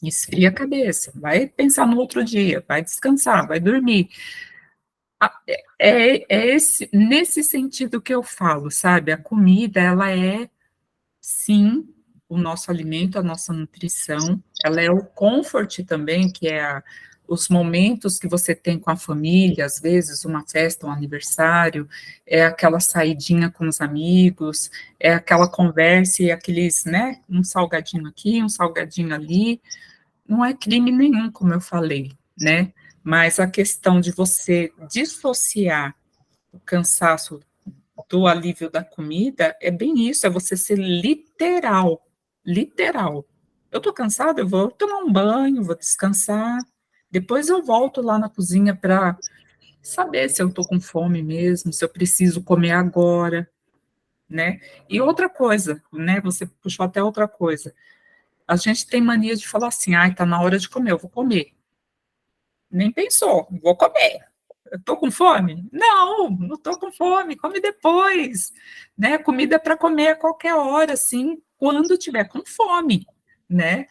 esfria a cabeça, vai pensar no outro dia, vai descansar, vai dormir. Nesse sentido que eu falo, sabe? A comida, ela é, sim, o nosso alimento, a nossa nutrição, ela é o comfort também, que é os momentos que você tem com a família, às vezes uma festa, um aniversário, é aquela saidinha com os amigos, é aquela conversa e aqueles, né, um salgadinho aqui, um salgadinho ali, não é crime nenhum, como eu falei, né, mas a questão de você dissociar o cansaço do alívio da comida é bem isso, é você ser literal. Eu tô cansada, eu vou tomar um banho, vou descansar, depois eu volto lá na cozinha para saber se eu tô com fome mesmo, se eu preciso comer agora, né? E outra coisa, né? Você puxou até outra coisa. A gente tem mania de falar assim, ai, tá na hora de comer, eu vou comer. Nem pensou, vou comer. Eu tô com fome? Não tô com fome, come depois, né? Comida é para comer a qualquer hora, assim, quando tiver com fome, né?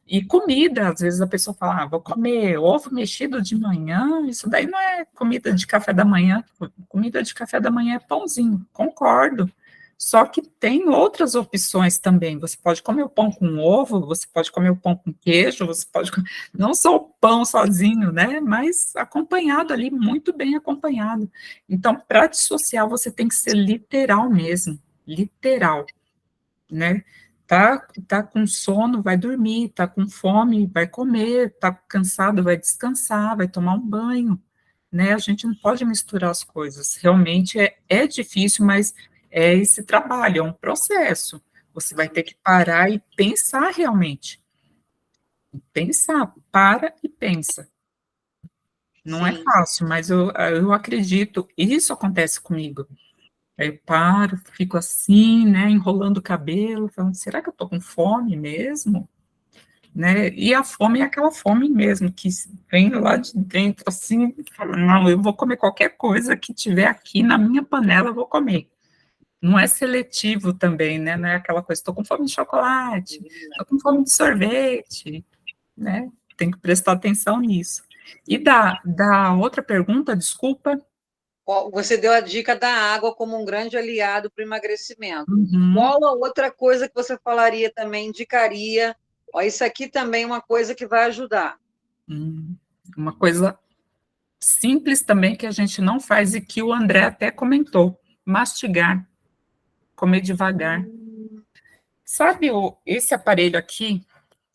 E comida, às vezes a pessoa fala, vou comer ovo mexido de manhã, isso daí não é comida de café da manhã, comida de café da manhã é pãozinho, concordo. Só que tem outras opções também, você pode comer o pão com ovo, você pode comer o pão com queijo, você pode comer, não só o pão sozinho, né, mas acompanhado ali, muito bem acompanhado. Então, para dissociar, você tem que ser literal mesmo, literal, né? Tá com sono, vai dormir, tá com fome, vai comer, tá cansado, vai descansar, vai tomar um banho, né? A gente não pode misturar as coisas. Realmente é difícil, mas é esse trabalho, é um processo. Você vai ter que parar e pensar realmente. Pensar, para e pensa. Não é Sim. fácil, mas eu acredito, isso acontece comigo. Aí eu paro, fico assim, né, enrolando o cabelo, falando, será que eu tô com fome mesmo? Né? E a fome é aquela fome mesmo, que vem lá de dentro, assim, fala, não, eu vou comer qualquer coisa que tiver aqui na minha panela, eu vou comer. Não é seletivo também, né? Não é aquela coisa, estou com fome de chocolate, estou com fome de sorvete, né? Tem que prestar atenção nisso. E da outra pergunta, desculpa. Você deu a dica da água como um grande aliado para o emagrecimento. Uhum. Qual a outra coisa que você falaria também, indicaria? Ó, isso aqui também é uma coisa que vai ajudar. Uma coisa simples também que a gente não faz e que o André até comentou, mastigar, comer devagar. Sabe, esse aparelho aqui,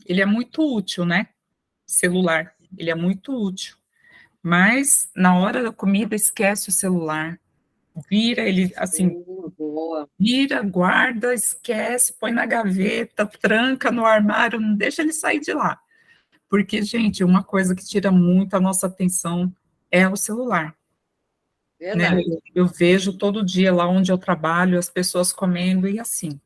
ele é muito útil, né? Celular, ele é muito útil. Mas na hora da comida esquece o celular, vira ele assim, Boa. vira, guarda, esquece, põe na gaveta, tranca no armário, não deixa ele sair de lá. Porque, gente, uma coisa que tira muito a nossa atenção é o celular. Né? Verdade. Eu vejo todo dia lá onde eu trabalho as pessoas comendo e assim.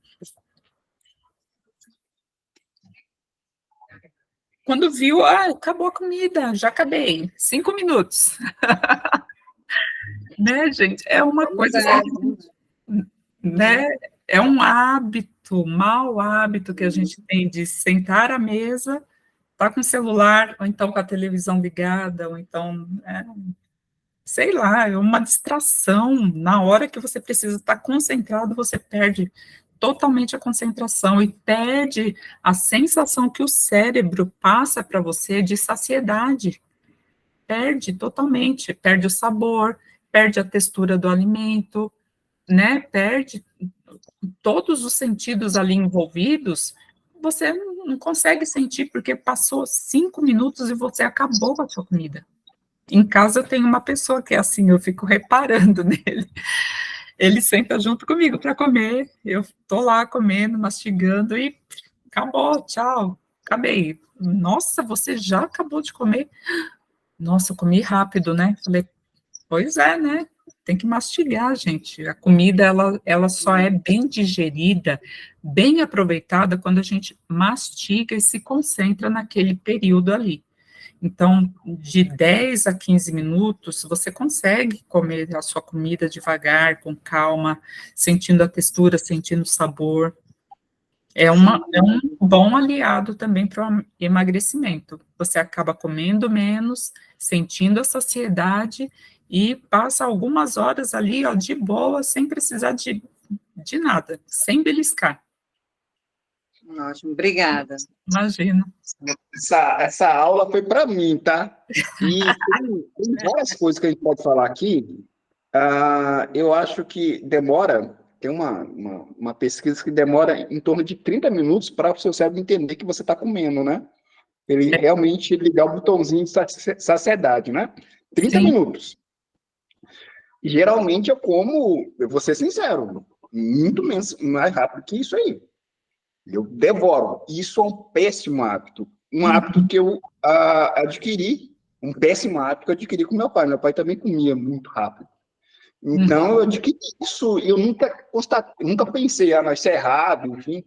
Quando viu, acabou a comida, já acabei, 5 minutos. Né, gente? É uma coisa assim, né? É um hábito, mau hábito que a gente tem de sentar à mesa, tá com o celular, ou então com a televisão ligada, ou então, sei lá, é uma distração. Na hora que você precisa estar concentrado, você perde totalmente a concentração e perde a sensação que o cérebro passa para você de saciedade. Perde totalmente, perde o sabor, perde a textura do alimento, né? Perde todos os sentidos ali envolvidos. Você não consegue sentir porque passou 5 minutos e você acabou com a sua comida. Em casa eu tenho uma pessoa que é assim, eu fico reparando nele. Ele senta junto comigo para comer, eu tô lá comendo, mastigando e acabou, tchau, acabei. Nossa, você já acabou de comer? Nossa, eu comi rápido, né? Falei, pois é, né? Tem que mastigar, gente. A comida, ela só é bem digerida, bem aproveitada quando a gente mastiga e se concentra naquele período ali. Então, de 10 a 15 minutos, você consegue comer a sua comida devagar, com calma, sentindo a textura, sentindo o sabor. É um bom aliado também para o emagrecimento. Você acaba comendo menos, sentindo a saciedade e passa algumas horas ali, ó, de boa, sem precisar de nada, sem beliscar. Ótimo, obrigada. Imagina. Essa aula foi para mim, tá? E tem várias coisas que a gente pode falar aqui. Eu acho que demora, tem uma pesquisa que demora em torno de 30 minutos para o seu cérebro entender que você está comendo, né? Ele realmente ligar o botãozinho de saciedade, né? 30 Sim. minutos. Geralmente eu como, eu vou ser sincero, muito menos, mais rápido que isso aí. Eu devoro. Isso é um péssimo hábito. Um hábito que eu adquiri, um péssimo hábito que eu adquiri com meu pai. Meu pai também comia muito rápido. Então, eu adquiri isso e eu nunca pensei, mas isso é errado, enfim.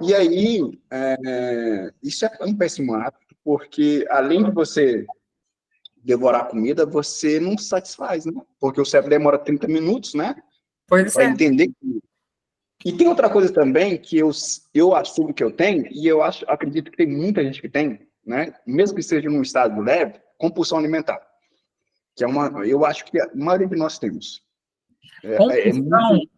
E aí, isso é um péssimo hábito, porque além de você devorar a comida, você não satisfaz, né? Porque o cérebro demora 30 minutos, né? Pois Para é. entender que E tem outra coisa também que eu assumo que eu tenho, e eu acredito que tem muita gente que tem, né? Mesmo que seja num estado leve, compulsão alimentar. Que eu acho que a maioria de nós temos. É Compulsão, muito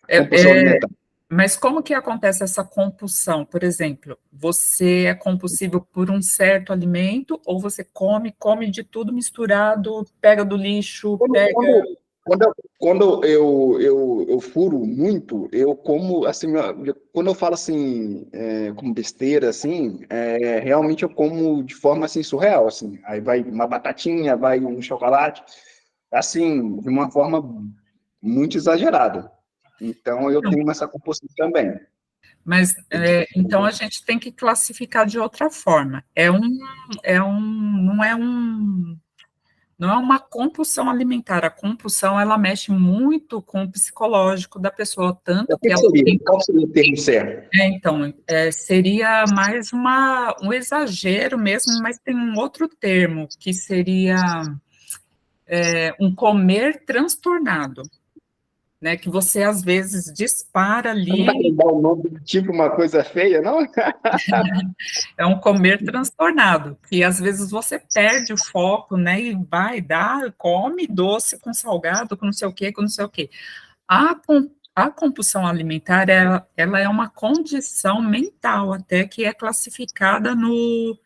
compulsão alimentar. mas como que acontece essa compulsão? Por exemplo, você é compulsivo por um certo alimento ou você come de tudo misturado, pega do lixo, pega... Quando eu furo muito, eu como, assim, quando eu falo assim, como besteira, assim, realmente eu como de forma, assim, surreal, assim. Aí vai uma batatinha, vai um chocolate, assim, de uma forma muito exagerada. Então, eu tenho essa compulsão também. Mas, então, a gente tem que classificar de outra forma. Não é uma compulsão alimentar. A compulsão, ela mexe muito com o psicológico da pessoa, tanto O que que ela seria? tem... Qual seria o termo certo? Então, seria mais um exagero mesmo, mas tem um outro termo, que seria um comer transtornado, né? Que você, às vezes, dispara Você não está ali. querendo dar o nome do tipo uma coisa feia, não? É um comer transtornado, que às vezes você perde o foco, né, e vai dar, come doce com salgado, com não sei o quê, com não sei o quê. A compulsão alimentar, ela é uma condição mental, até que é classificada no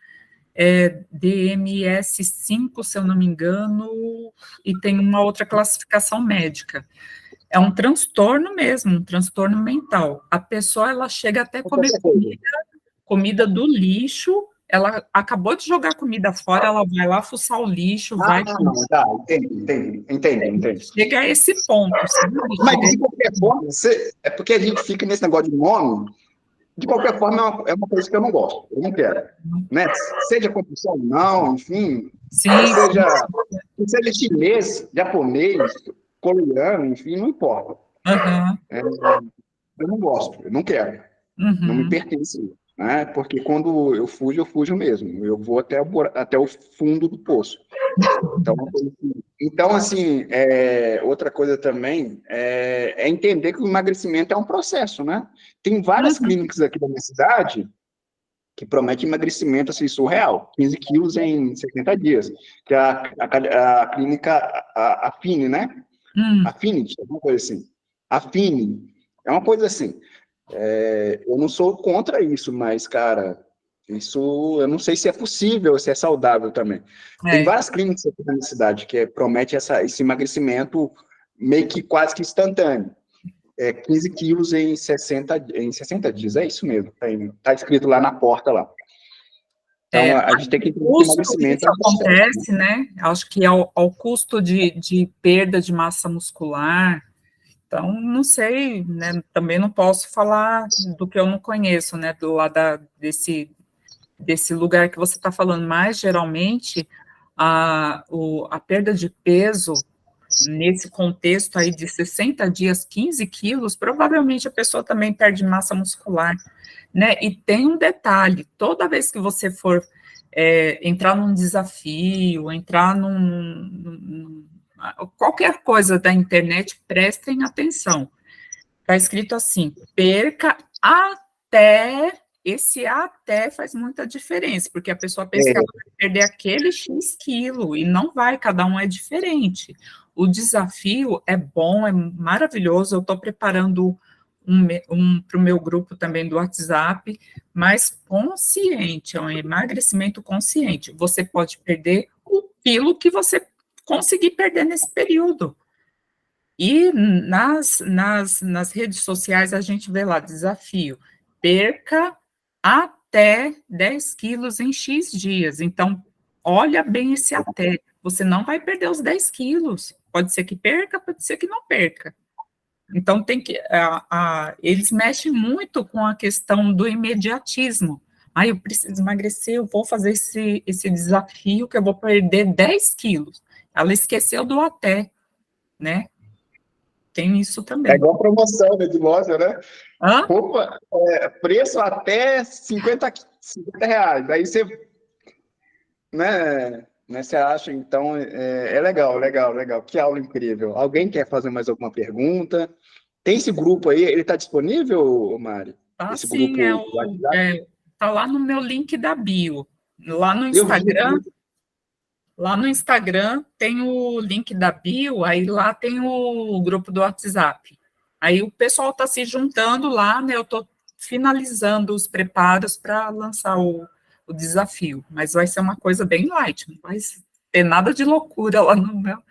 DMS-5, se eu não me engano, e tem uma outra classificação médica. É um transtorno mesmo, um transtorno mental. A pessoa, ela chega até a comer comida do lixo, ela acabou de jogar comida fora, ela vai lá fuçar o lixo, vai... Não, tá, entendi. Chega a esse ponto, sabe? Mas, de qualquer forma, é porque a gente fica nesse negócio de nome, de qualquer forma, é uma coisa que eu não gosto, eu não quero, né? Seja compulsão, não, enfim, Sim, seja chinês, japonês, coreano, enfim, não importa. uhum, Eu não gosto, eu não quero, não me uhum. pertence, né? Porque quando eu fujo mesmo, eu vou até o fundo do poço. Então, assim, outra coisa também é entender que o emagrecimento é um processo, né? Tem várias clínicas aqui da minha cidade que prometem emagrecimento assim, surreal, 15 quilos em 70 dias, que é a clínica Afine, né? Affinity, alguma coisa assim. Afine, é uma coisa assim. Eu não sou contra isso, mas, cara, isso eu não sei se é possível, se é saudável também. Tem É, várias clínicas aqui na minha cidade que promete esse emagrecimento meio que quase que instantâneo. 15 quilos em 60 dias, é isso mesmo, tá escrito lá na porta lá. Então, a gente tem que entender que custo que emagrecimento isso é um processo, né? acontece, né? Acho que ao custo de perda de massa muscular. Então, não sei, né? Também não posso falar do que eu não conheço, né? Do lado desse lugar que você está falando, mas geralmente a perda de peso nesse contexto aí de 60 dias, 15 quilos, provavelmente a pessoa também perde massa muscular, né? E tem um detalhe: toda vez que você for entrar num desafio, entrar qualquer coisa da internet, prestem atenção. Está escrito assim: perca até. Esse até faz muita diferença, porque a pessoa pensa que ela vai perder aquele X quilo, e não vai, cada um é diferente. O desafio é bom, é maravilhoso, eu estou preparando para o meu grupo também do WhatsApp, mas consciente, é um emagrecimento consciente. Você pode perder o quilo que você conseguir perder nesse período. E nas redes sociais a gente vê lá, desafio, perca até 10 quilos em X dias. Então, olha bem esse até. Você não vai perder os 10 quilos. Pode ser que perca, pode ser que não perca. Então, eles mexem muito com a questão do imediatismo. Eu preciso emagrecer, eu vou fazer esse desafio que eu vou perder 10 quilos. Ela esqueceu do até, né? Tem isso É também. igual promoção, né, de loja, né? Hã? Roupa, preço até 50 reais. Aí você, né, você acha, então, legal. Que aula incrível. Alguém quer fazer mais alguma pergunta? Tem esse grupo aí, ele está disponível, Mari? Tá Esse sim, grupo do WhatsApp? tá lá no meu link da bio. Lá no Eu vi Instagram, aqui. lá no Instagram tem o link da bio, aí lá tem o grupo do WhatsApp. Aí o pessoal está se juntando lá, né? Eu estou finalizando os preparos para lançar o desafio, mas vai ser uma coisa bem light, não vai ter nada de loucura lá no meu.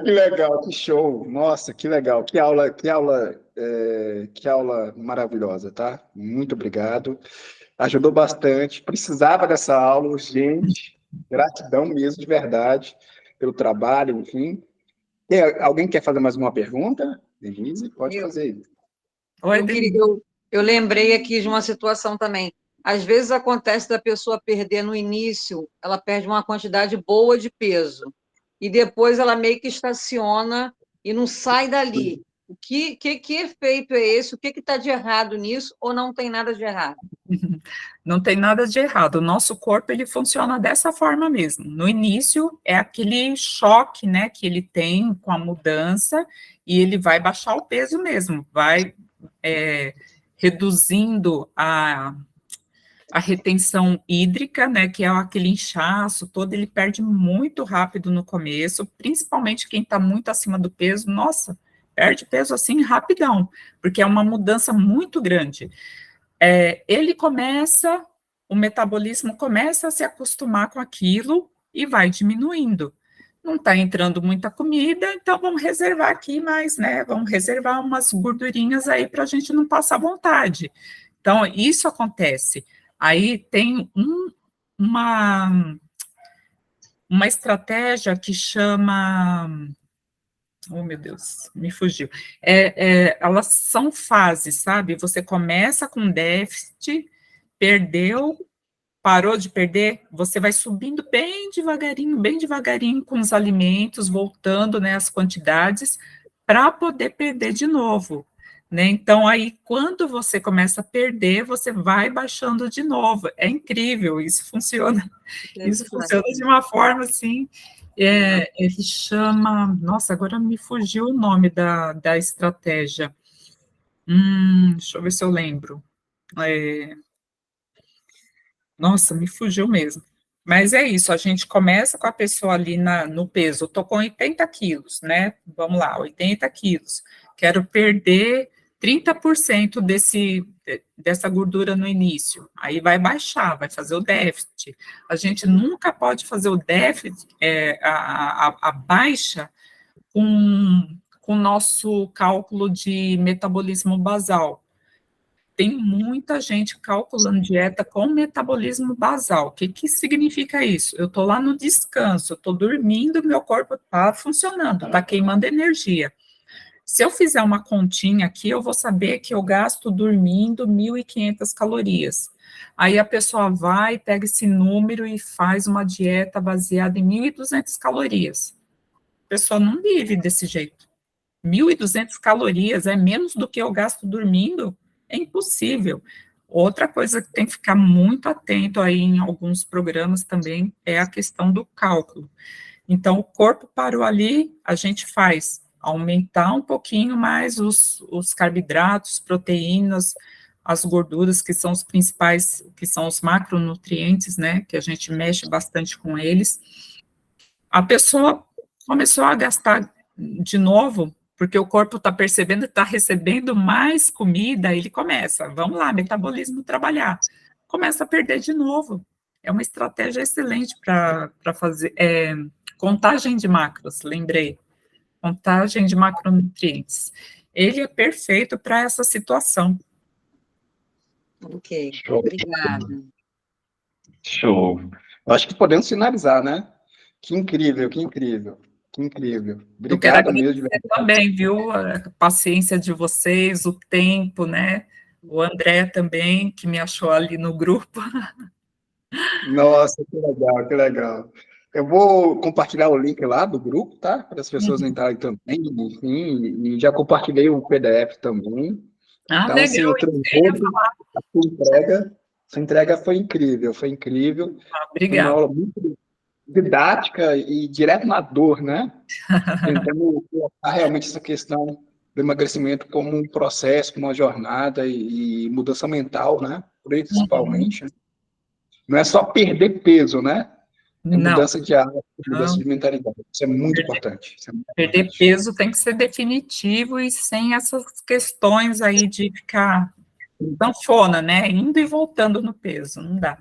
Que legal, que show. Nossa, que legal. Que aula maravilhosa, tá? Muito obrigado. Ajudou bastante. Precisava dessa aula, gente. Gratidão mesmo, de verdade, pelo trabalho, enfim. Alguém quer fazer mais uma pergunta? Denise, pode Eu, fazer. Oi, eu, queria, eu lembrei aqui de uma situação também. Às vezes acontece da pessoa perder no início, ela perde uma quantidade boa de peso, e depois ela meio que estaciona e não sai dali. Que efeito é esse? O que está de errado nisso, ou não tem nada de errado? Não tem nada de errado. O nosso corpo ele funciona dessa forma mesmo. No início é aquele choque, né, que ele tem com a mudança e ele vai baixar o peso mesmo, vai reduzindo a retenção hídrica, né, que é aquele inchaço todo, ele perde muito rápido no começo, principalmente quem está muito acima do peso, nossa, perde peso assim rapidão, porque é uma mudança muito grande. Ele começa, o metabolismo começa a se acostumar com aquilo e vai diminuindo. Não está entrando muita comida, então vamos reservar aqui mais, né? Vamos reservar umas gordurinhas aí para a gente não passar vontade. Então, isso acontece. Aí tem uma estratégia que chama. Oh, meu Deus, me fugiu. Elas são fases, sabe? Você começa com déficit, perdeu, parou de perder, você vai subindo bem devagarinho com os alimentos, voltando, né, as quantidades, para poder perder de novo, né? Então, aí, quando você começa a perder, você vai baixando de novo. É incrível, isso funciona de uma forma, assim, ele chama, nossa, agora me fugiu o nome da estratégia. Deixa eu ver se eu lembro. Nossa, me fugiu mesmo. Mas é isso, a gente começa com a pessoa ali no peso, eu tô com 80 quilos, né? Vamos lá, 80 quilos. Quero perder 30% dessa gordura no início. Aí vai baixar, vai fazer o déficit. A gente nunca pode fazer o déficit, a baixa, com o nosso cálculo de metabolismo basal. Tem muita gente calculando dieta com metabolismo basal. O que significa isso? Eu estou lá no descanso, eu estou dormindo, meu corpo está funcionando, está queimando energia. Se eu fizer uma continha aqui, eu vou saber que eu gasto dormindo 1.500 calorias. Aí a pessoa vai, pega esse número e faz uma dieta baseada em 1.200 calorias. A pessoa não vive desse jeito. 1.200 calorias é menos do que eu gasto dormindo? É impossível. Outra coisa que tem que ficar muito atento aí em alguns programas também é a questão do cálculo. Então, o corpo parou ali, a gente faz aumentar um pouquinho mais os carboidratos, proteínas, as gorduras, que são os principais, que são os macronutrientes, né, que a gente mexe bastante com eles. A pessoa começou a gastar de novo, porque o corpo está percebendo, está recebendo mais comida, ele começa, vamos lá, metabolismo trabalhar, começa a perder de novo. É uma estratégia excelente para fazer, contagem de macros, lembrei, contagem de macronutrientes. Ele é perfeito para essa situação. Ok, Show. obrigada. Show. Acho que podemos finalizar, né? Que incrível, que incrível, que incrível. Eu quero Obrigado mesmo. agradecer também, viu, a paciência de vocês, o tempo, né? O André também, que me achou ali no grupo. Nossa, que legal, que legal. Eu vou compartilhar o link lá do grupo, tá? Para as pessoas entrarem também, enfim, e já compartilhei o PDF também. Ah, Então, assim, legal, o transbordo, a sua entrega foi incrível, foi incrível. Foi uma obrigada. aula muito didática e direto na dor, né? Tentando colocar realmente essa questão do emagrecimento como um processo, como uma jornada e mudança mental, né? Principalmente. Não é só perder peso, né? É Não, mudança de hábito, mudança não. de mentalidade. Isso é muito importante. Isso é muito Perder importante. peso tem que ser definitivo e sem essas questões aí de ficar sanfona, né? Indo e voltando no peso, não dá.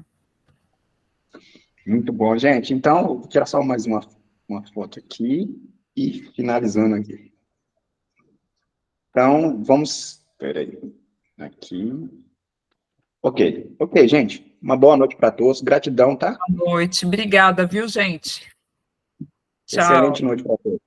Muito bom, gente. Então, vou tirar só mais uma foto aqui e finalizando aqui. Então, vamos... Peraí. Aqui. Ok, gente. Uma boa noite para todos. Gratidão, tá? Boa noite, obrigada, viu, gente? Tchau. Excelente noite para todos.